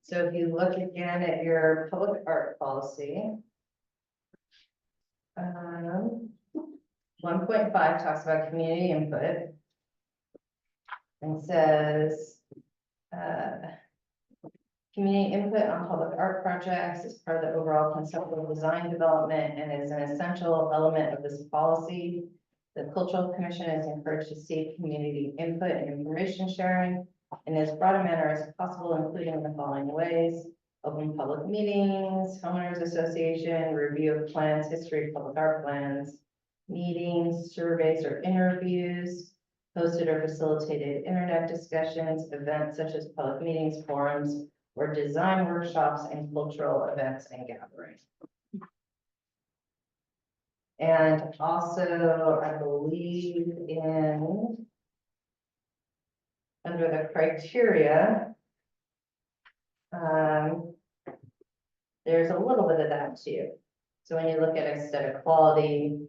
So if you look again at your public art policy. 1.5 talks about community input. And says, community input on public art projects is part of the overall conceptual design development and is an essential element of this policy. The Cultural Commission is encouraged to seek community input and information sharing in as broad a manner as possible, including the following ways: open public meetings, homeowners association, review of plans, history of public art plans, meetings, surveys or interviews, hosted or facilitated internet discussions, events such as public meetings, forums, or design workshops and cultural events and gatherings. And also, I believe in under the criteria, there's a little bit of that too. So when you look at aesthetic quality,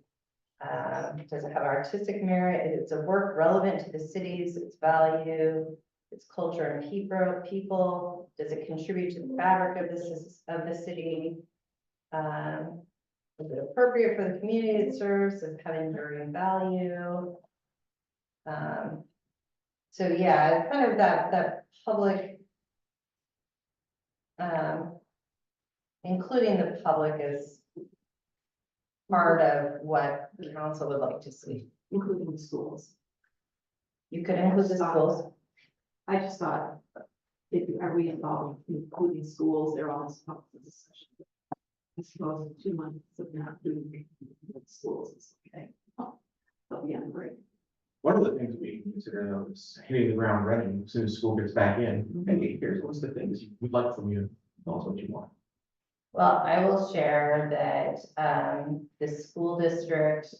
does it have artistic merit? It's a work relevant to the cities, its value, its culture and people. Does it contribute to the fabric of the city? Is it appropriate for the community it serves? Does it have enduring value? So yeah, kind of that public, including the public as part of what the council would like to see. Including the schools. You could include the schools. I just thought, are we involved in including schools? They're all part of the discussion. I suppose in 2 months of not doing with schools is okay. They'll be on break. One of the things we consider though is hitting the ground running as soon as school gets back in. Hey, here's a list of things we'd like from you. Tell us what you want. Well, I will share that the school district,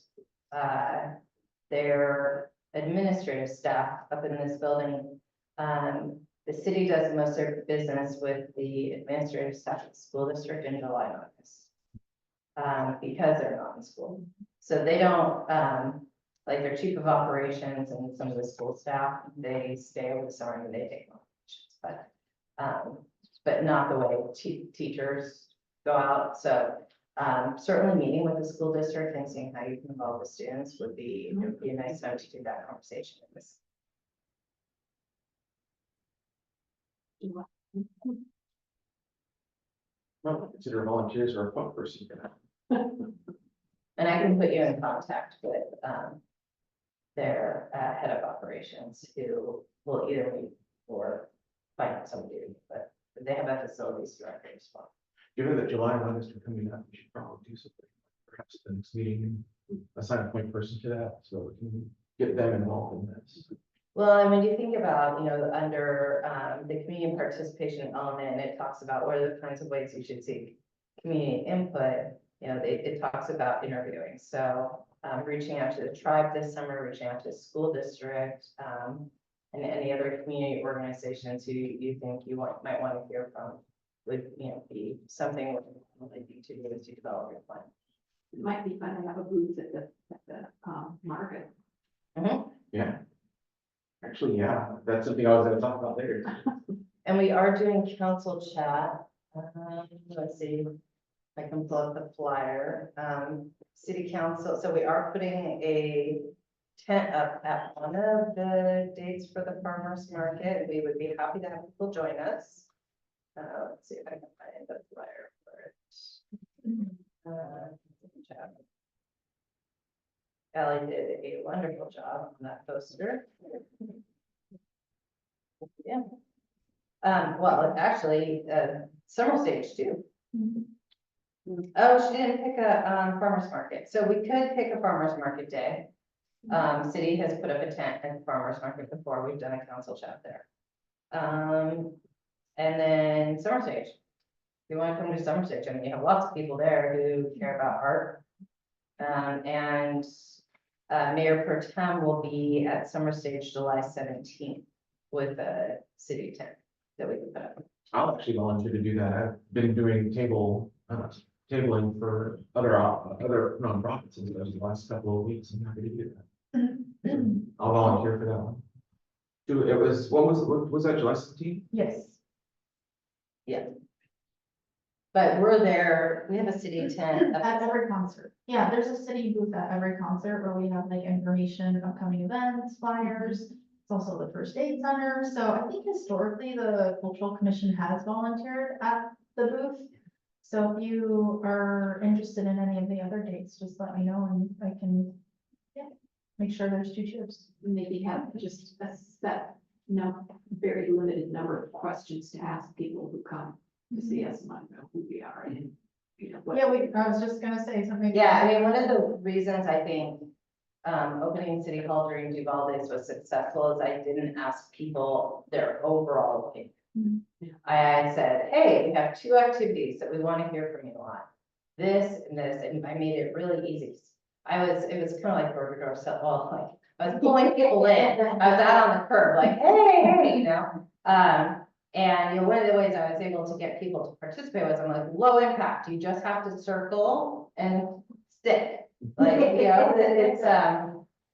their administrative staff up in this building, the city does most of their business with the administrative staff of the school district in July and August. Because they're not in school. So they don't, like their chief of operations and some of the school staff, they stay over the summer and they take vacations, but not the way teachers go out. So certainly meeting with the school district and seeing how you can involve the students would be, it would be a nice time to do that conversation. Well, consider volunteers or a point person. And I can put you in contact with their head of operations who will either meet or find out somebody, but they have a facilities director as well. Given that July 1 is coming up, we should probably do something. Perhaps the next meeting, assign a point person to that, so we can get them involved in this. Well, and when you think about, under the community participation element, it talks about what are the kinds of ways you should seek community input. It talks about interviewing. So reaching out to the tribe this summer, reaching out to the school district, and any other community organizations who you think you might want to hear from would, be something like you to do as you develop your plan. It might be fun to have a booth at the market. Yeah. Actually, yeah, that's something I was gonna talk about later. And we are doing council chat. Let's see, if I can pull up the flyer. City council, so we are putting a tent up at one of the dates for the farmers market. We would be happy to have people join us. Let's see if I can find the flyer for it. Chat. Ellie did a wonderful job on that poster. Yeah. Well, actually, summer stage too. Oh, she didn't pick a farmer's market. So we could pick a farmer's market day. City has put up a tent at the farmer's market before. We've done a council chat there. And then summer stage. If you want to come to summer stage, I mean, you have lots of people there who care about art. And Mayor Pro Tem will be at summer stage July 17th with a city tent that we can put up. I'll actually volunteer to do that. I've been doing tabling for other nonprofits in the last couple of weeks. I'm happy to do that. I'll volunteer for that one. What was that, July 17th? Yes. Yeah. But we're there, we have a city tent. At every concert. Yeah, there's a city booth at every concert where we have like information, upcoming events, flyers. It's also the first aid center. So I think historically the cultural commission has volunteered at the booth. So if you are interested in any of the other dates, just let me know and I can, make sure there's 2 chairs. Maybe have just a set, very limited number of questions to ask people who come to see us and want to know who we are and, what. Yeah, I was just gonna say something. Yeah, I mean, one of the reasons I think opening City Hall during Duvall Days was successful is I didn't ask people their overall opinion. I said, hey, we have 2 activities that we want to hear from you on. This, and I made it really easy. It was kind of like door to door stuff. Well, like I was pulling people in. I was out on the curb, like, hey, and one of the ways I was able to get people to participate was I'm like, low impact. You just have to circle and stick. Like, it's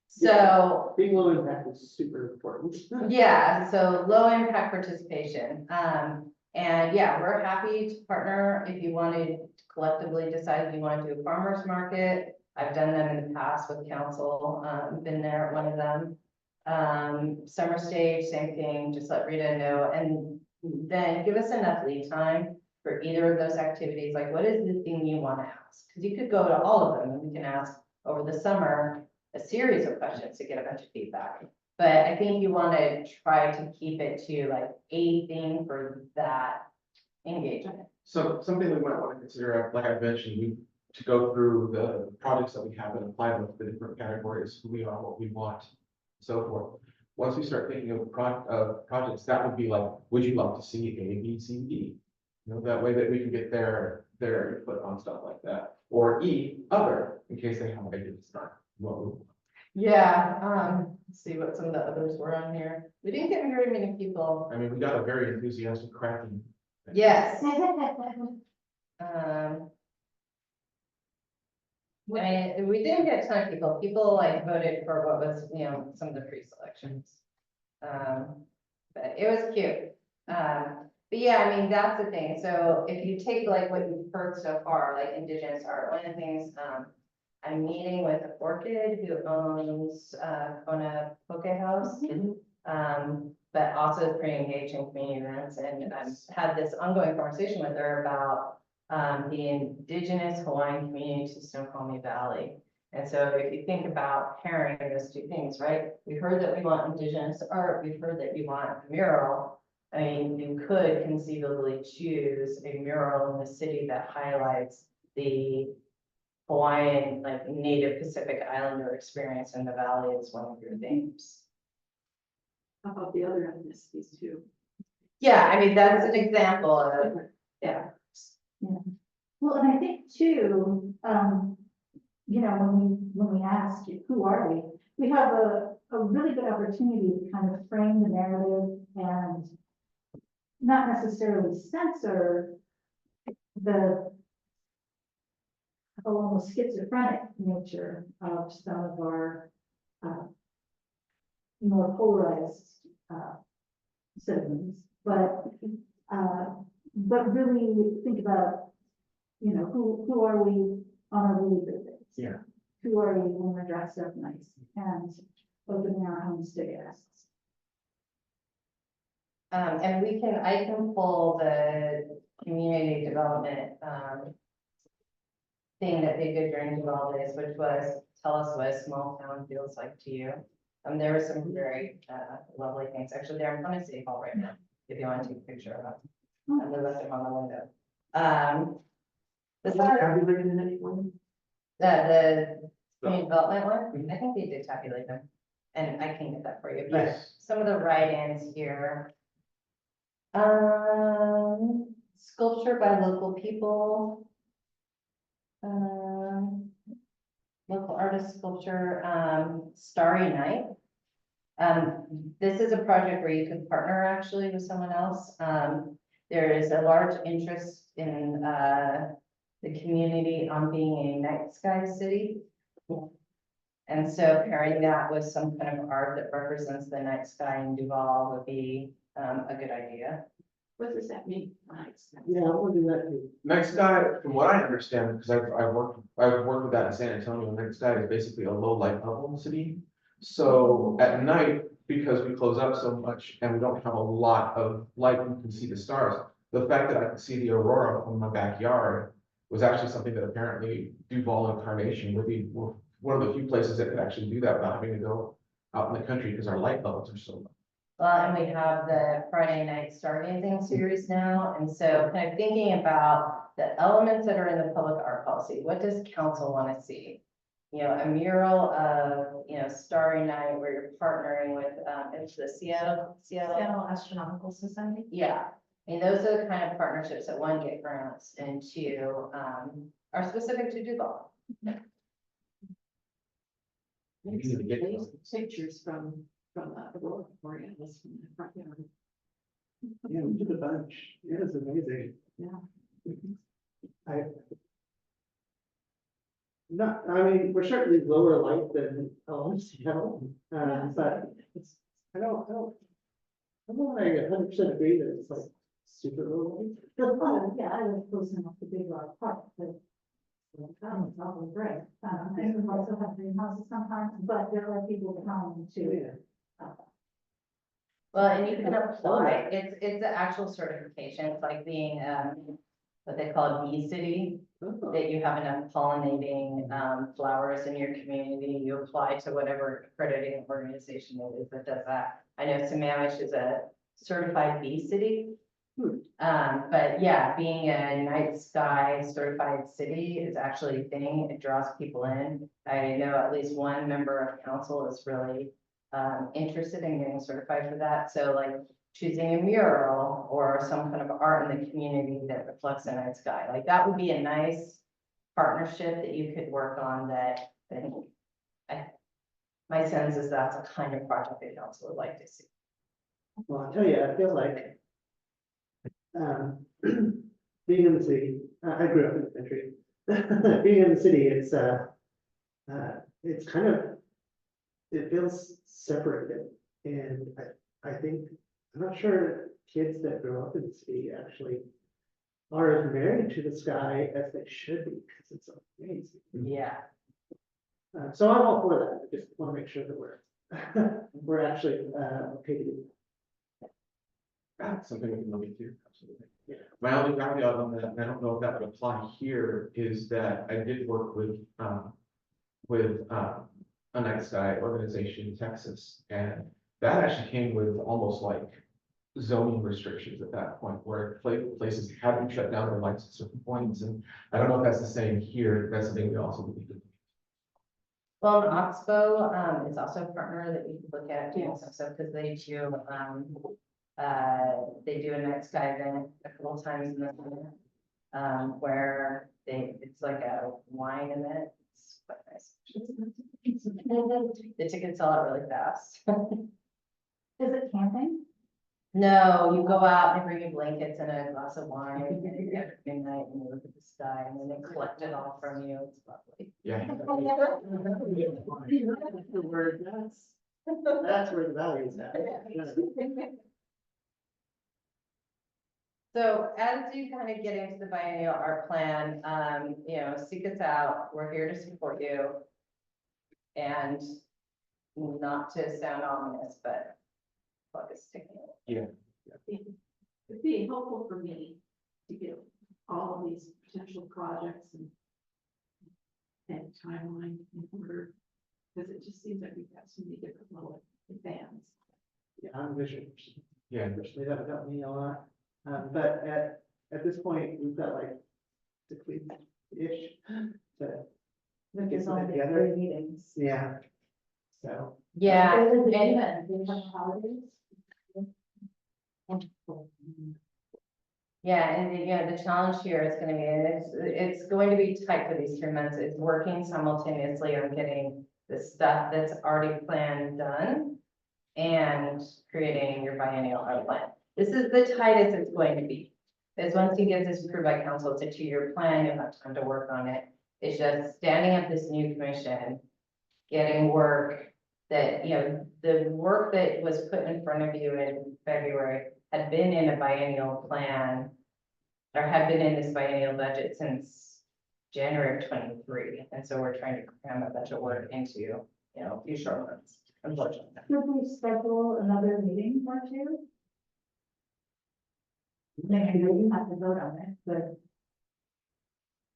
so Being low impact is super important. yeah, so low impact participation. And yeah, we're happy to partner if you want to collectively decide if you want to do a farmer's market. I've done them in the past with council, been there at one of them. Summer stage, same thing, just let Rita know, and then give us enough lead time for either of those activities. Like, what is the thing you want to ask? Because you could go to all of them and we can ask over the summer a series of questions to get a bunch of feedback. But I think you want to try to keep it to like a thing for that engagement. So something we might want to consider, like I mentioned, to go through the projects that we have and apply them to the different categories, who we are, what we want, so forth. Once we start thinking of projects, that would be like, would you like to see A, B, C, D? That way that we can get their input on stuff like that. Or E, other, in case they have ideas. Yeah, let's see what some of the others were on here. We didn't get very many people. I mean, we got a very enthusiastic cracking. Yes. I mean, we didn't get a ton of people. People like voted for what was, some of the pre-selections. But it was cute. But yeah, I mean, that's the thing. So if you take like what you've heard so far, like Indigenous art, one of the things, I'm meeting with Orchid, who owns, Kona Poke House. But also is pretty engaged in community events, and I've had this ongoing conversation with her about the Indigenous Hawaiian community to Snoqualmie Valley. And so if you think about pairing those two things, right? We heard that we want Indigenous art, we've heard that you want a mural. I mean, you could conceivably choose a mural in the city that highlights the Hawaiian, like Native Pacific Islander experience in the valley as one of your themes. How about the other ethnicities too? Yeah, I mean, that's an example of, Yeah. Well, and I think too, when we ask who are we have a really good opportunity to kind of frame the narrative and not necessarily censor the almost schizophrenic nature of some of our more polarized citizens, but really think about, who are we on a really good days? Yeah. Who are we when we're dressed up nice and opening our homes to guests? and I can pull the community development, thing that they did during Duvall days, which was, tell us what a small town feels like to you. There were some very, lovely things, actually, they're in front of City Hall right now, if you want to take a picture of them. And they left them on the window. The Have you written in anyone? the community development one, I think they did tabulate them, and I can get that for you, but Yes. some of the write-ins here. Sculpture by local people. Local artist sculpture, Starry Night. This is a project where you could partner actually with someone else. There is a large interest in, the community on being a night sky city. And so pairing that with some kind of art that represents the night sky in Duvall would be, a good idea. What does that mean? Nice. Yeah, I want to do that too. Night sky, from what I understand, because I've worked with that in San Antonio, night sky is basically a low light level in the city. So at night, because we close up so much and we don't have a lot of light, we can see the stars. The fact that I could see the aurora from my backyard was actually something that apparently Duvall Incarnation would be one of the few places that could actually do that without having to go out in the country because our light levels are so low. Well, and we have the Friday night stargazing series now, and so kind of thinking about the elements that are in the public art policy, what does council want to see? A mural of, Starry Night where you're partnering with, it's the Seattle. Seattle Astronomical Society. Yeah, I mean, those are the kind of partnerships that one, get grants, and two, are specific to Duvall. We need to get those. Pictures from the Aurora Borealis from the front yard. Yeah, we did a bunch. It was amazing. Yeah. I mean, we're certainly lower light than Seattle, but it's, I'm not like 100% agree that it's like super low light. Oh, yeah, I live close enough to Big Rock Park, but it's probably great. And we also have greenhouses sometimes, but there are people that come to. Yeah. Well, and you can apply, it's the actual certification, it's like being, what they call a bee city, Oh. that you have enough pollinating, flowers in your community, you apply to whatever accrediting organization it is that does that. I know Sammamish is a certified bee city. But yeah, being a night sky certified city is actually a thing, it draws people in. I know at least one member of council is really interested in getting certified for that, so like choosing a mural or some kind of art in the community that reflects the night sky, like that would be a nice partnership that you could work on that I think, my sense is that's a kind of project that council would like to see. Well, I'll tell you, I feel like being in the city, I grew up in the country. Being in the city, it's it's kind of, it feels separated. And I think, I'm not sure kids that grow up in the city actually are as married to the sky as they should be, because it's amazing. Yeah. So I'm all for that, I just want to make sure that we're actually, okay to do. That's something we can look into, absolutely. Yeah. My only caveat on that, and I don't know if that would apply here, is that I did work with a night sky organization in Texas, and that actually came with almost like zoning restrictions at that point, where places had to shut down their lights at certain points, and I don't know if that's the same here, that's something we also need to. Well, Oxbow, is also a partner that we could look at doing Yes. some stuff, because they do a night sky event a couple of times in the summer. Where it's like a wine event, it's quite nice. The tickets sell out really fast. Is it camping? No, you go out and bring your blankets and a glass of wine, and you get midnight and you look at the sky, and then they collect it all from you, it's lovely. Yeah. The word, that's where the value is at. So as you kind of get into the biennial art plan, seek us out, we're here to support you. And not to sound ominous, but clock is ticking. It'd be helpful for me to get all of these potential projects and timeline in order, because it just seems like we've got so many different little bands. Yeah, I'm visual. Yeah, They haven't got me a lot, but at this point, we've got like 6 weeks-ish to get There's something only together. 3 meetings. Yeah. So, Yeah, Is it and- even, do you have holidays? yeah, and the challenge here is gonna be, and it's going to be tight for these 3 months, it's working simultaneously on getting the stuff that's already planned done and creating your biennial art plan. This is the tightest it's going to be. Because once you get this approved by council, it's a 2-year plan, you'll have time to work on it. It's just standing up this new commission, getting work that, the work that was put in front of you in February had been in a biennial plan, or had been in this biennial budget since January of 23. And so we're trying to cram a bunch of work into, a few short months, unfortunately. Could we schedule another meeting or two? I know you have to vote on it, but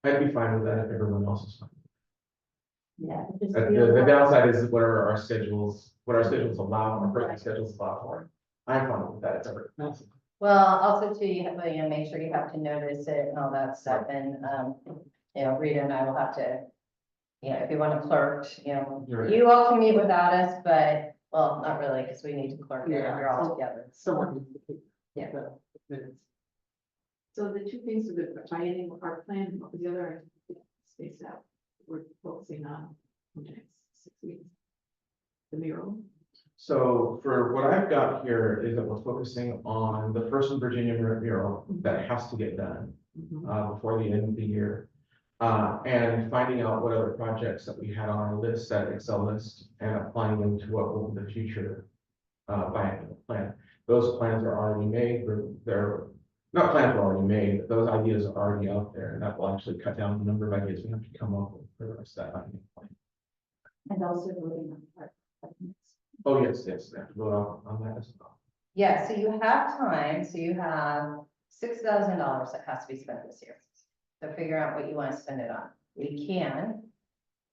I'd be fine with that if everyone else is fine. yeah. it just The feels downside is what our schedules allow, our personal schedules allow for. I'm fine with that, it's ever. Well, also too, you have to, make sure you have to notice it and all that stuff, and, Rita and I will have to, if you want to clerk, You're right. you all can meet without us, but, well, not really, because we need to clerk it, Yeah. you're all together. someone needs to keep Yeah. the minutes. So the two things are the biennial art plan, and what was the other, spaced out, we're focusing on in the next 6 weeks. The mural. So for what I've got here is that we're focusing on the first in Virginia mural that has to get done before the end of the year. And finding out what other projects that we had on our list, that Excel list, and applying them to what will be the future biennial plan. Those plans are already made, they're not plans are already made, but those ideas are already out there, and that will actually cut down the number of ideas we have to come up with for the rest of that biennial plan. And also voting on part. Oh, yes, we have to go on that as well. Yeah, so you have time, so you have $6,000 that has to be spent this year. So figure out what you want to spend it on. We can,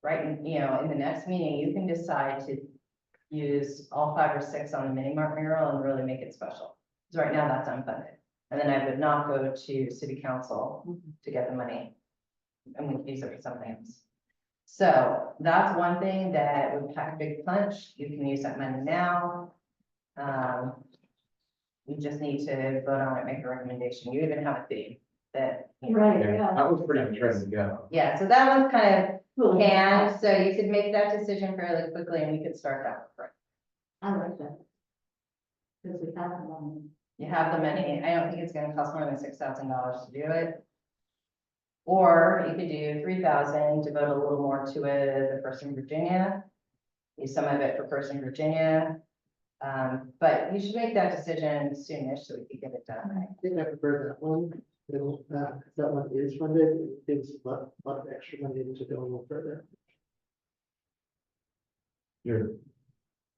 right, in the next meeting, you can decide to use all 5 or 6 on the mini mart mural and really make it special. Because right now that's unfunded. And then I would not go to city council to get the money. And we can use it for something else. So that's one thing that would pack a big punch. You can use that money now. You just need to vote on it, make a recommendation. You even have a theme that. Right, Yeah, yeah. that was pretty much ready to go. Yeah, so that one's kind Cool. of canned, so you could make that decision fairly quickly and we could start that work. I like that. Because we have the money. You have the money. I don't think it's gonna cost more than $6,000 to do it. Or you could do 3,000, devote a little more to it, the first in Virginia. Use some of it for first in Virginia. But you should make that decision soonish so we can get it done, right? I think I prefer that one. That one is funded, it gives a lot of extra money to go a little further. You're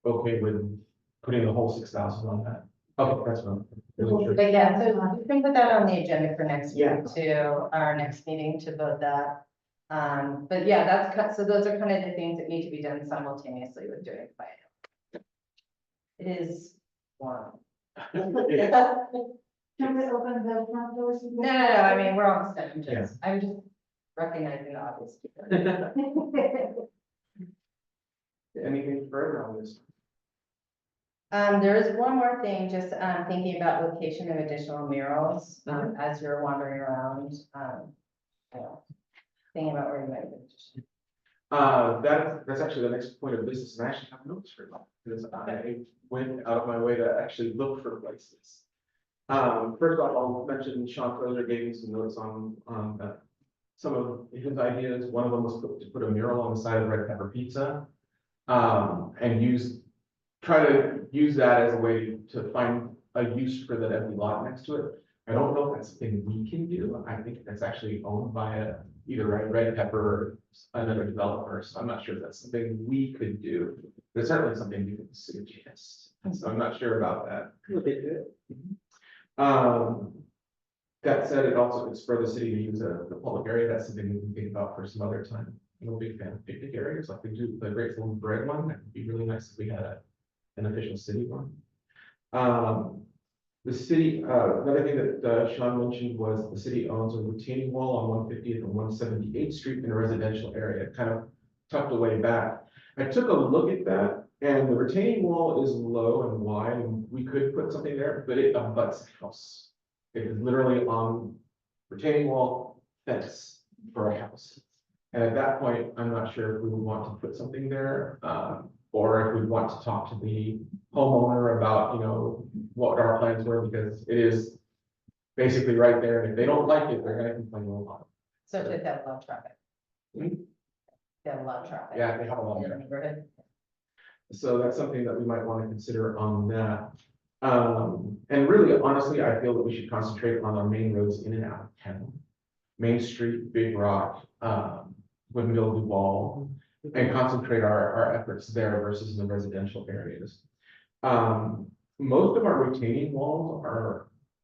okay with putting the whole 6,000 on that? Okay, that's fine. But yeah, so we can put that on the agenda for next Yeah. week to our next meeting to vote that. But yeah, so those are kind of the things that need to be done simultaneously with doing the biennial. It is warm. Can we open the front doors? No, I mean, we're almost done, I'm just recognizing the obvious. Anything further on this? There is one more thing, just, thinking about location of additional murals, as you're wandering around, you know, thinking about where you might be. That's actually the next point of business, and I actually have notes for that, because I went out of my way to actually look for places. First off, I'll mention Sean Crozer gave me some notes on some of his ideas. One of them was to put a mural on the side of Red Pepper Pizza, and try to use that as a way to find a use for that empty lot next to it. I don't know if that's something we can do. I think that's actually owned by either Red Pepper or another developer, so I'm not sure if that's something we could do. But it's certainly something you can suggest, so I'm not sure about that. What they do. That said, it also could spur the city to use the public area. That's something we can think about for some other time. I'm a big fan of picnic areas, like we do the Grateful Bread one. That would be really nice if we had an official city one. The city, another thing that Sean mentioned was the city owns a retaining wall on 150th and 178th Street in a residential area, kind of tucked away back. I took a look at that, and the retaining wall is low and wide, and we could put something there, but it abuts a house. It is literally on retaining wall fence for a house. And at that point, I'm not sure if we would want to put something there, or if we want to talk to the homeowner about, what our plans were, because it is basically right there. And if they don't like it, they're gonna complain a lot. So if they have a lot of traffic. Hmm? They have a lot of traffic. Yeah, they have a lot In of the neighborhood. So that's something that we might want to consider on that. And really, honestly, I feel that we should concentrate on our main roads in and out of town. Main Street, Big Rock, Woodville, Duvall, and concentrate our efforts there versus in the residential areas. Most of our retaining walls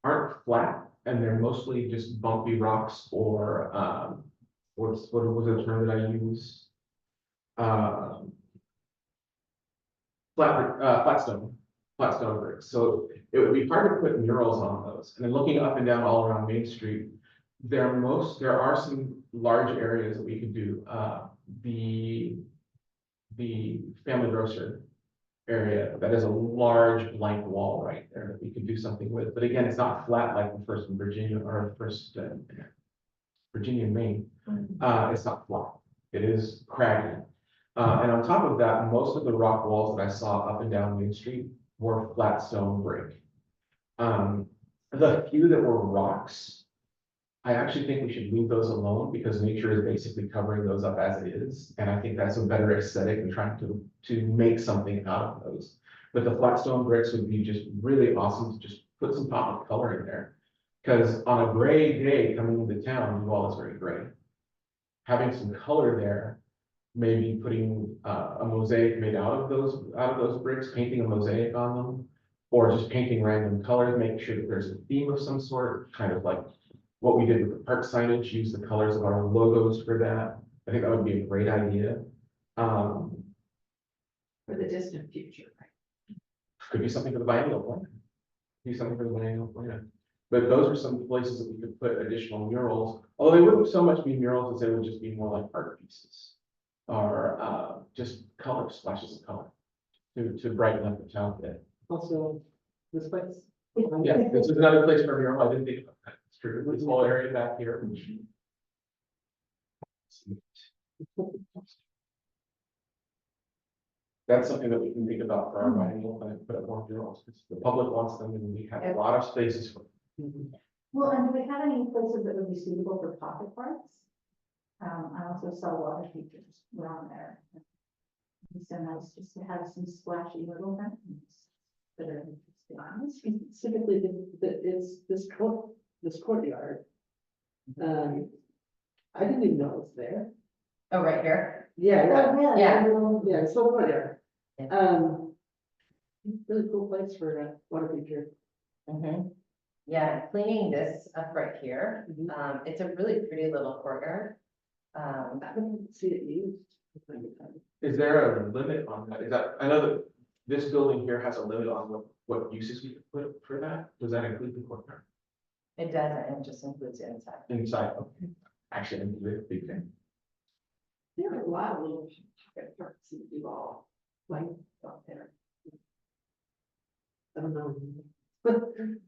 aren't flat, and they're mostly just bumpy rocks or what was the term that I use? Flat stone bricks. So it would be hard to put murals on those. And then looking up and down all around Main Street, there are some large areas that we could do. The Family Grocer area, that is a large blank wall right there that we could do something with. But again, it's not flat like the first in Virginia or the first Virginia and Maine. It's not flat. It is craggy. And on top of that, most of the rock walls that I saw up and down Main Street were flat stone brick. The few that were rocks, I actually think we should leave those alone because nature is basically covering those up as it is. And I think that's a better aesthetic than trying to make something out of those. But the flat stone bricks would be just really awesome to just put some pop of color in there. Because on a gray day coming into town, Duvall is very gray. Having some color there, maybe putting a mosaic made out of those bricks, painting a mosaic on them, or just painting random colors, making sure that there's a theme of some sort, kind of like what we did with the park signage, use the colors of our logos for that. I think that would be a great idea. For the distant future, right? Could be something for the biennial plan. But those are some places that we could put additional murals, although they wouldn't so much be murals as they would just be more like art pieces. Or just color, splashes of color to brighten up the town a bit. Also, this place. Yeah, this is another place for a mural. I didn't think about that. It's true. This whole area back here. That's something that we can think about for our biennial plan, put up more murals, because the public wants them and we have a lot of spaces for them. Well, and do we have any places that would be suitable for pocket parks? I also saw water features around there. It'd be so nice just to have some splashy little fountains that are interesting. Specifically, it's this courtyard. I didn't even know it was there. Oh, right here. Yeah, Oh, Yeah. yeah, it's so courtyard. Yeah. Really cool place for a water feature. Mhm. Yeah, cleaning this up right here. Mhm. It's a really pretty little courtyard. I didn't see it used. Is there a limit on that? Is that, I know that this building here has a limit on what uses we could put for that. Does that include the courtyard? It doesn't, it just includes inside. Inside, okay. Actually, I'm a big fan. There are a lot of little pocket parks in Duvall, like up there. I don't know.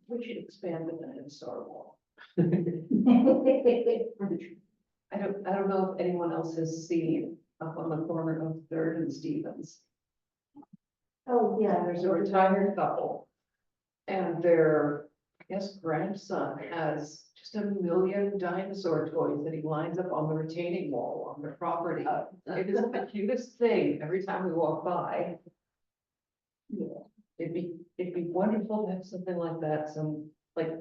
We should expand it in Star Wall. I don't know if anyone else has seen up on the corner of Third and Stevens. Oh, yeah. There's a retired couple. And their, I guess, grandson has just a million dinosaur toys that he lines up on the retaining wall on their property. It is the cutest thing every time we walk by. Yeah. It'd be wonderful to have something like that, like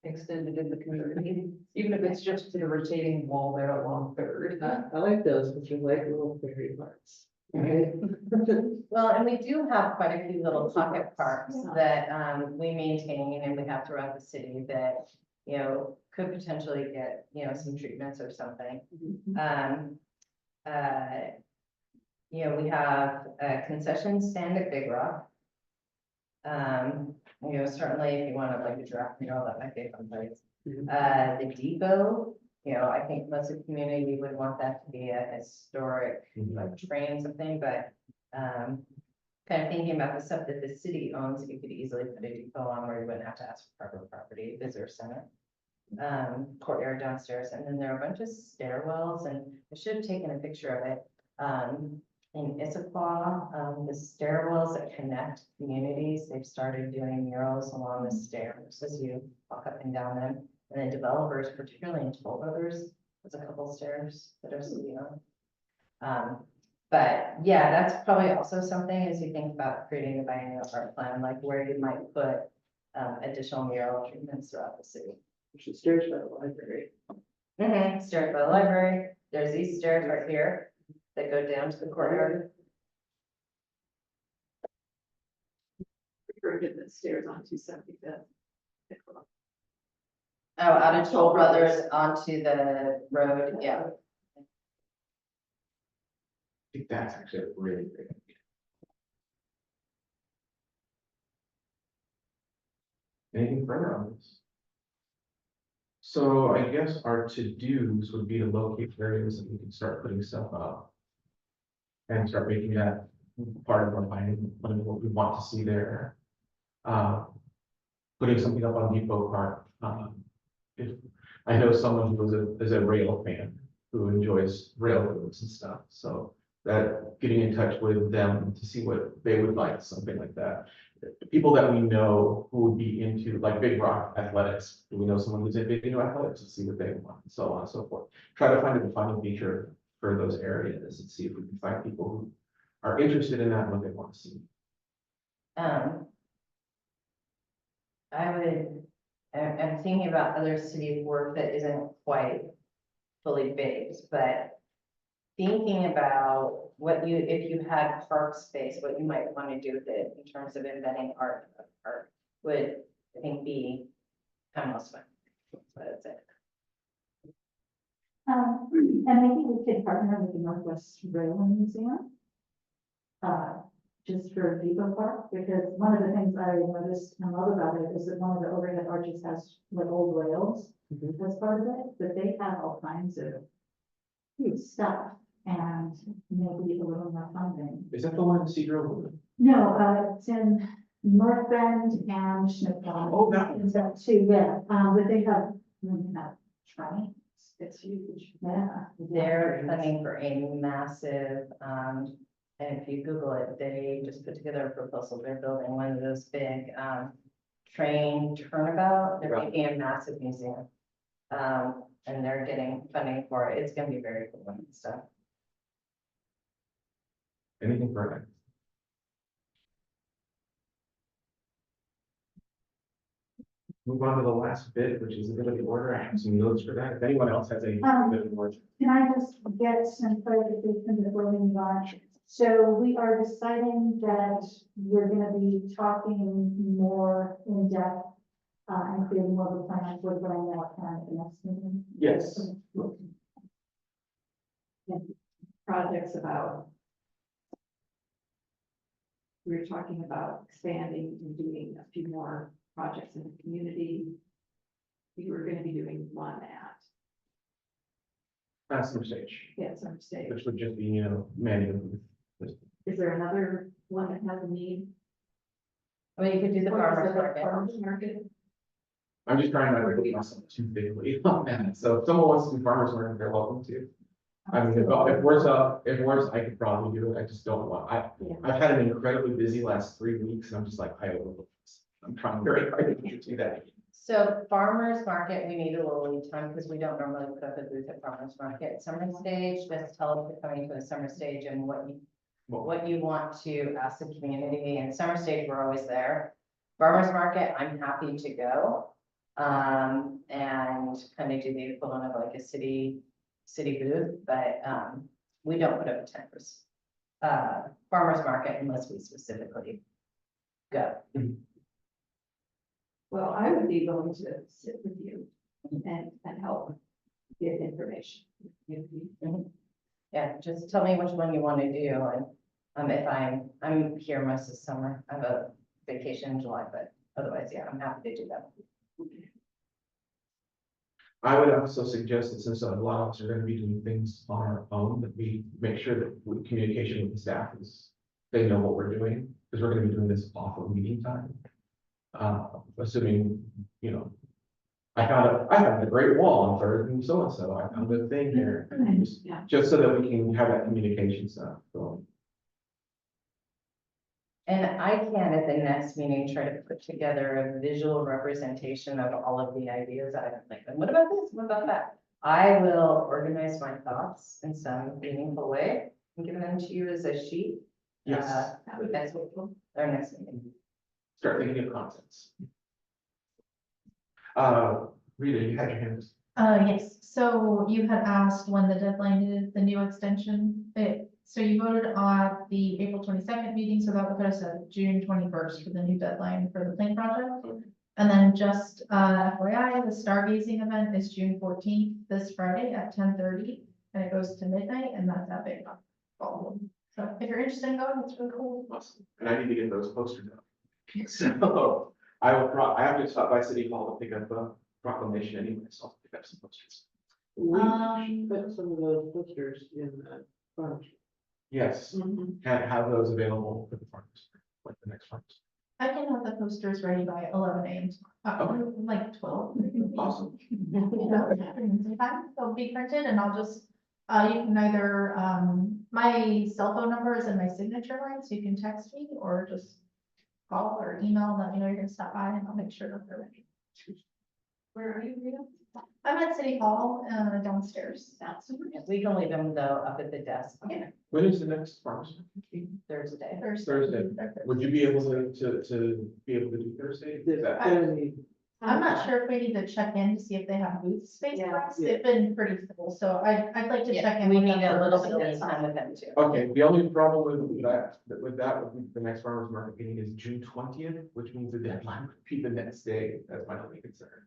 extended in the community, even if it's just to the retaining wall there along Third. I like those, because they're like little fairy parts. Right? Well, and we do have quite a few little pocket parks that we maintain and we have throughout the city that, you know, could potentially get, you know, some treatments or something. You know, we have a concession stand at Big Rock. You know, certainly if you want to like a draft mural, that might be a fun place. The depot, you know, I think most of the community would want that to be a historic, like train something, but, kind of thinking about the stuff that the city owns, you could easily put a depot on where you wouldn't have to ask for private property, visitor center. Courtyard downstairs, and then there are a bunch of stairwells, and I should have taken a picture of it. In Issaquah, the stairwells that connect communities, they've started doing murals along the stairs as you walk up and down them. And then developers, particularly in Toll Brothers, there's a couple stairs that are sitting on. But yeah, that's probably also something as you think about creating a biennial art plan, like where you might put additional mural treatments throughout the city. Which is stairs by the library. Stairs by the library, there's these stairs right here that go down to the courtyard. Very good, that stairs on 275th. Oh, out of Toll Brothers onto the road, yeah. I think that's actually a really great idea. Anything further on this? So I guess our to-dos would be to locate areas that we can start putting stuff up. And start making that part of our planning, what we want to see there. Putting something up on Depot Park. If I know someone who is a rail fan, who enjoys railroads and stuff, so that getting in touch with them to see what they would like, something like that. People that we know who would be into like Big Rock athletics, do we know someone who's into athletics, and see what they want, and so on and so forth. Try to find a defining feature for those areas and see if we can find people who are interested in that and what they want to see. I'm thinking about other city work that isn't quite fully baked, but thinking about what you, if you had park space, what you might want to do with it in terms of embedding art would, I think, be kind of most fun. That's it. And maybe we could partner with the Northwest Railway Museum. Just for Depot Park, because one of the things I noticed and love about it is that one of the overhead arches has like old rails as part of it, but they have all kinds of cute stuff and maybe a little more funding. Is that the one in Cedar Wood? No, it's in North Bend and Schnitzel. Oh, that one. Is that too, yeah, but they have trains. It's huge. Yeah. They're planning for a massive, and if you Google it, they just put together a proposal. They're building one of those big, train turnabout. They're making a massive museum. And they're getting funding for it. It's gonna be very cool and stuff. Anything further? Move on to the last bit, which is a bit of the order. I have some notes for that. If anyone else has any bit of words. Can I just get some clarification before we move on? So we are deciding that we're gonna be talking more in depth, and creating more of a plan for going out at the next meeting. Yes. Projects about. We were talking about expanding and doing a few more projects in the community. We were gonna be doing one at, That's some stage, some stage. which would just be, you know, manual. Is there another one that has a need? I mean, you could do the farmer's market. Farmers market? I'm just trying not to put myself too bigly on that. So if someone wants to do farmers market, they're welcome to. I mean, if worse, I could probably do it. I just don't want, Yeah. I've had an incredibly busy last 3 weeks. And I'm just like, I'm trying very hard to do that. So farmer's market, we need a little lead time because we don't normally put up a booth at farmer's market. Summer stage, just tell us if you're coming to a summer stage and what you want to ask the community. And summer stage, we're always there. Farmer's market, I'm happy to go. And kind of do the equivalent of like a city booth, but we don't put up a tent for farmer's market unless we specifically go. Well, I would be willing to sit with you and help get information. Yeah, just tell me which one you want to do, and if I'm here most of the summer, I have a vacation in July, but otherwise, yeah, I'm happy to do that. I would also suggest that since a lot of us are going to be doing things on our own, that we make sure that with communication with the staff is, they know what we're doing, because we're going to be doing this off of meeting time. Assuming, you know, I found a great wall on third and so and so, I found a thing here, Yeah. just so that we can have that communication stuff going. And I can at the next meeting try to put together a visual representation of all of the ideas that I'm like, what about this? What about that? I will organize my thoughts in some meaningful way and give them to you as a sheet. Yes. Next week, or next meeting. Start thinking of concepts. Rita, you had your hands. Yes, so you had asked when the deadline is, the new extension, so you voted on the April 22nd meeting, so that would put us at June 21st for the new deadline for the plane project. And then just, FYI, the stargazing event is June 14th, this Friday at 10:30, and it goes to midnight, and that's at Big Rock. So if you're interested in going, it's really cool. Awesome. And I need to get those posters out. So I have to stop by City Hall to pick up a proclamation anyway, so I'll pick up some posters. We Um, put some of those posters in the farm. Yes, have those available for the farmers, like the next farmers. I can have the posters ready by 11 a.m. Like 12. Awesome. They'll be printed and I'll just, you can either, my cell phone number is in my signature line, so you can text me or just call or email, let me know you're gonna stop by and I'll make sure that they're ready. Where are you, Rita? I'm at City Hall, downstairs. We can leave them though up at the desk. Yeah. When is the next farmers market? Thursday. Thursday. Would you be able to be able to do Thursday? Is that- I'm not sure if we need to check in to see if they have booth space for us. Yeah. They've been pretty full, so I'd like to check Yeah, in. we with need them a little first. bit of lead time with them too. Okay, the only problem with that would be the next farmers market meeting is June 20th, which means the deadline would be the next day. That's my only concern.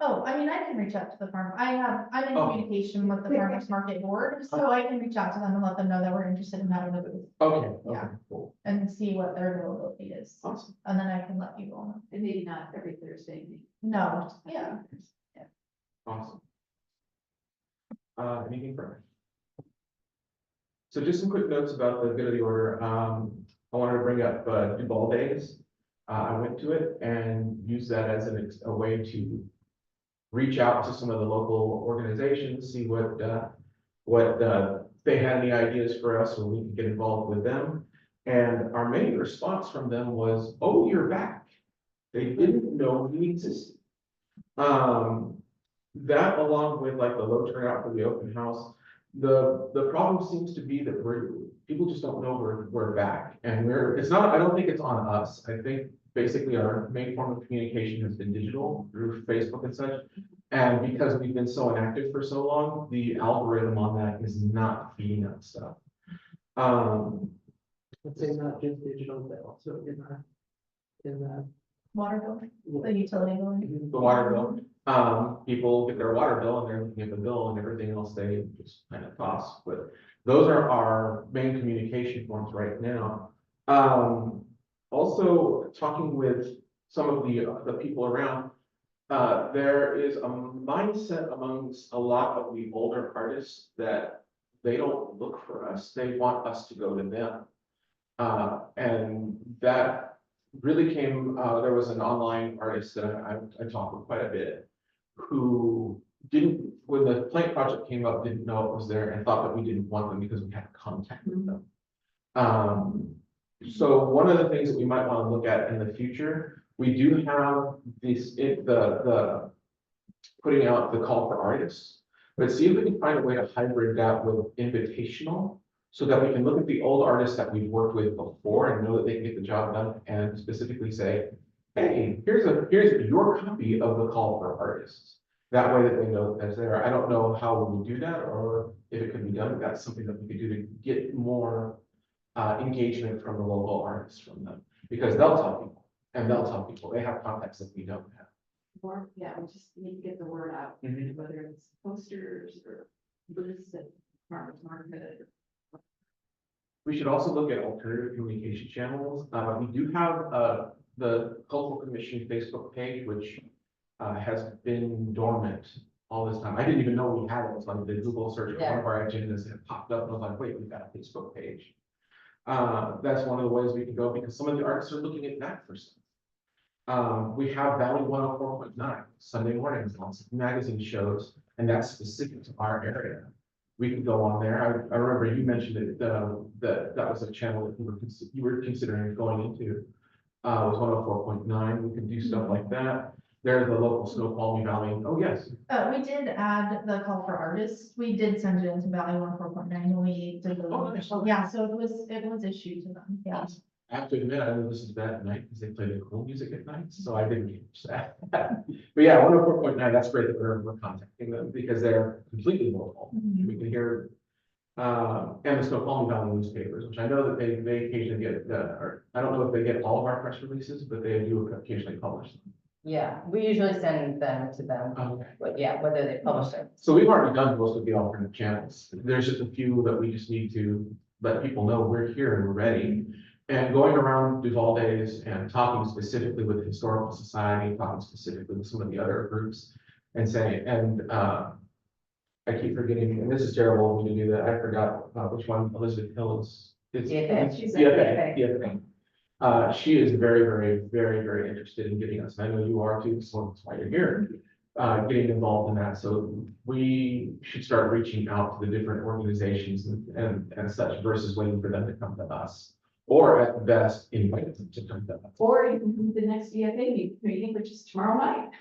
Oh, I mean, I can reach out to the farm. I'm in Oh. communication with the farmers market board, so I can reach out to them and let them know that we're interested in having a booth Okay, Yeah. cool. and see what their availability is. Awesome. And then I can let you all know. And maybe not every Thursday. maybe. No, yeah. Awesome. Anything further? So just some quick notes about the good of the order. I wanted to bring up Duvall Days. I went to it and used that as a way to reach out to some of the local organizations, see what they had any ideas for us, or we could get involved with them. And our main response from them was, "Oh, you're back." They didn't know we existed. That along with like the low turnout for the open house, the problem seems to be that people just don't know we're back. And it's not, I don't think it's on us. I think basically our main form of communication has been digital through Facebook and such. And because we've been so inactive for so long, the algorithm on that is not feeding us stuff. Let's say not just digital, but also in the. Water bill, the utility bill. The water bill, people get their water bill and they're looking at the bill and everything else they just kind of toss, but those are our main communication forms right now. Also talking with some of the people around, there is a mindset amongst a lot of the older artists that they don't look for us, they want us to go to them. And that really came, there was an online artist that I talked with quite a bit, who didn't, when the plant project came up, didn't know it was there and thought that we didn't want them because we had contact with them. So one of the things that we might want to look at in the future, we do have this, the putting out the call for artists, but see if we can find a way to hybrid that with invitational, so that we can look at the old artists that we've worked with before and know that they can get the job done, and specifically say, hey, here's your copy of the call for artists. That way that they know that that's there. I don't know how we would do that or if it could be done. That's something that we could do to get more engagement from the local artists from them, because they'll tell people and they'll tell people they have contacts that we don't have. Or, yeah, we just need to get the word out, Mhm. whether it's posters or booths at farmers market. We should also look at alternative communication channels. We do have the Cultural Commission Facebook page, which has been dormant all this time. I didn't even know we had it. It's like the Google search for one of our agendas and it popped up and I was like, wait, we've got a Facebook page. That's one of the ways we can go because some of the artists are looking at that for stuff. We have Valley 104.9 Sunday mornings on magazine shows, and that's specific to our area. We could go on there. I remember you mentioned it, that was a channel that you were considering going into. It was 104.9. We can do stuff like that. There's the local Snoqualmie Valley. Oh, yes. We did add the call for artists. We did send it into Valley 104.9 when we did Oh, nice. the, yeah, so it was issued to them, yeah. I have to admit, I only listen to that at night because they play the cool music at night, so I didn't catch that. But yeah, 104.9, that's great that we're contacting them because they're completely local. Mhm. We can hear, and the Snoqualmie Valley newspapers, which I know that they occasionally get, or I don't know if they get all of our press releases, but they do occasionally publish them. Yeah, we usually send them to them, Okay. but yeah, whether they publish it. So we've already done most of the alternate channels. There's just a few that we just need to let people know we're here and we're ready. And going around Duvall days and talking specifically with the Historical Society, talking specifically with some of the other groups and saying, and I keep forgetting, and this is terrible of me to do that. I forgot which one Elizabeth Hill is. It's DFA. She's DFA, DFA. She is very, very, very, very interested in getting us. And I know you are too, so that's why you're here. Getting involved in that. So we should start reaching out to the different organizations and such versus waiting for them to come to us. Or at the best, invite them to come to us. Or you can do the next EFA meeting, which is tomorrow night.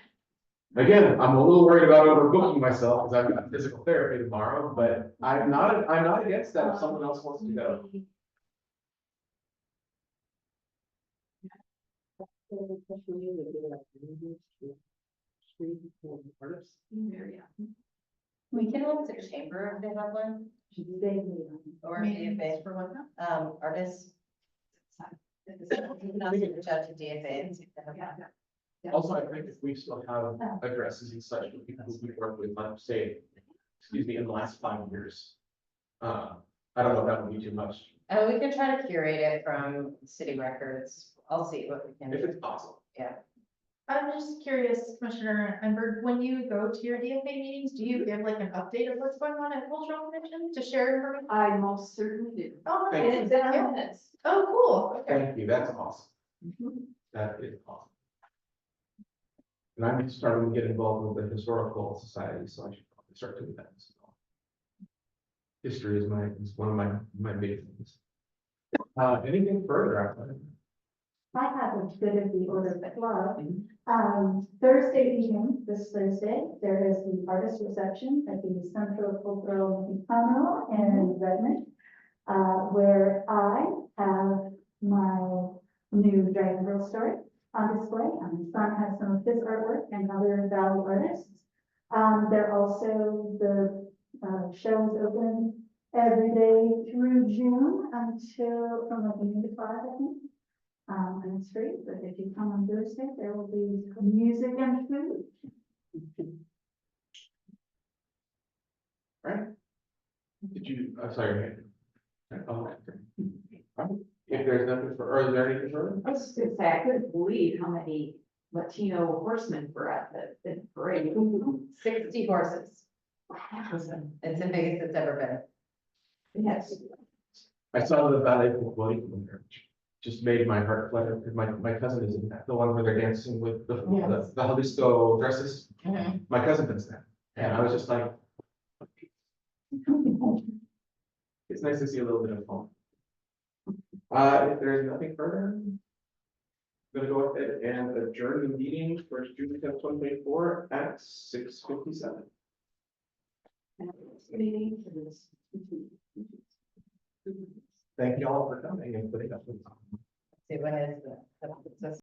Again, I'm a little worried about overbooking myself because I've got physical therapy tomorrow, but I'm not against that if someone else wants to go. There, yeah. We can look to the chamber if they have one, or Meetings DFA, for what now? artists. You can also reach out to DFA and see if they have one. Yeah. Also, I think if we still have addresses and such for people who we worked with, like say, excuse me, in the last 5 years. I don't know if that would be too much, And we can try to curate it from city records. I'll see what we can if do. it's possible. Yeah. I'm just curious, Commissioner Enberg, when you go to your DFA meetings, do you give like an update of what's going on at Cultural Commission to share information? I most certainly do. Oh, Thank nice. And it's in our minutes. Oh, cool. Okay. Thank you, that's awesome. That is awesome. And I'm starting to get involved with the Historical Society, so I should probably start doing that as well. History is one of my big things. Anything further? I have a bit of the order of the club. Thursday evening, this Thursday, there is the artist reception at the Centro Cultural Mexicano in Redmond, where I have my new Dragon Girl story on display. My son has some of his artwork and other Valley artists. There also, the show is open every day through June until, from like noon to 5, I think. And it's free, but if you come on Thursday, there will be music and food. Right? Did you, sorry. Oh, okay. If there's nothing for, or is there anything further? I was just gonna say, I couldn't believe how many Latino horsemen were at the parade. 60 horses. It's the biggest it's ever been. Yes. I saw the ballet Folklore there, which just made my heart flutter, because my cousin is in that, the one where they're dancing with the Jalisco dresses. My cousin does that, and I was just like, it's nice to see a little bit of fun. If there's nothing further, I'm gonna go ahead and adjourn the meeting for June 10th, 2024 at 6:57. Meeting for this. Thank you all for coming and putting up with. See, when is the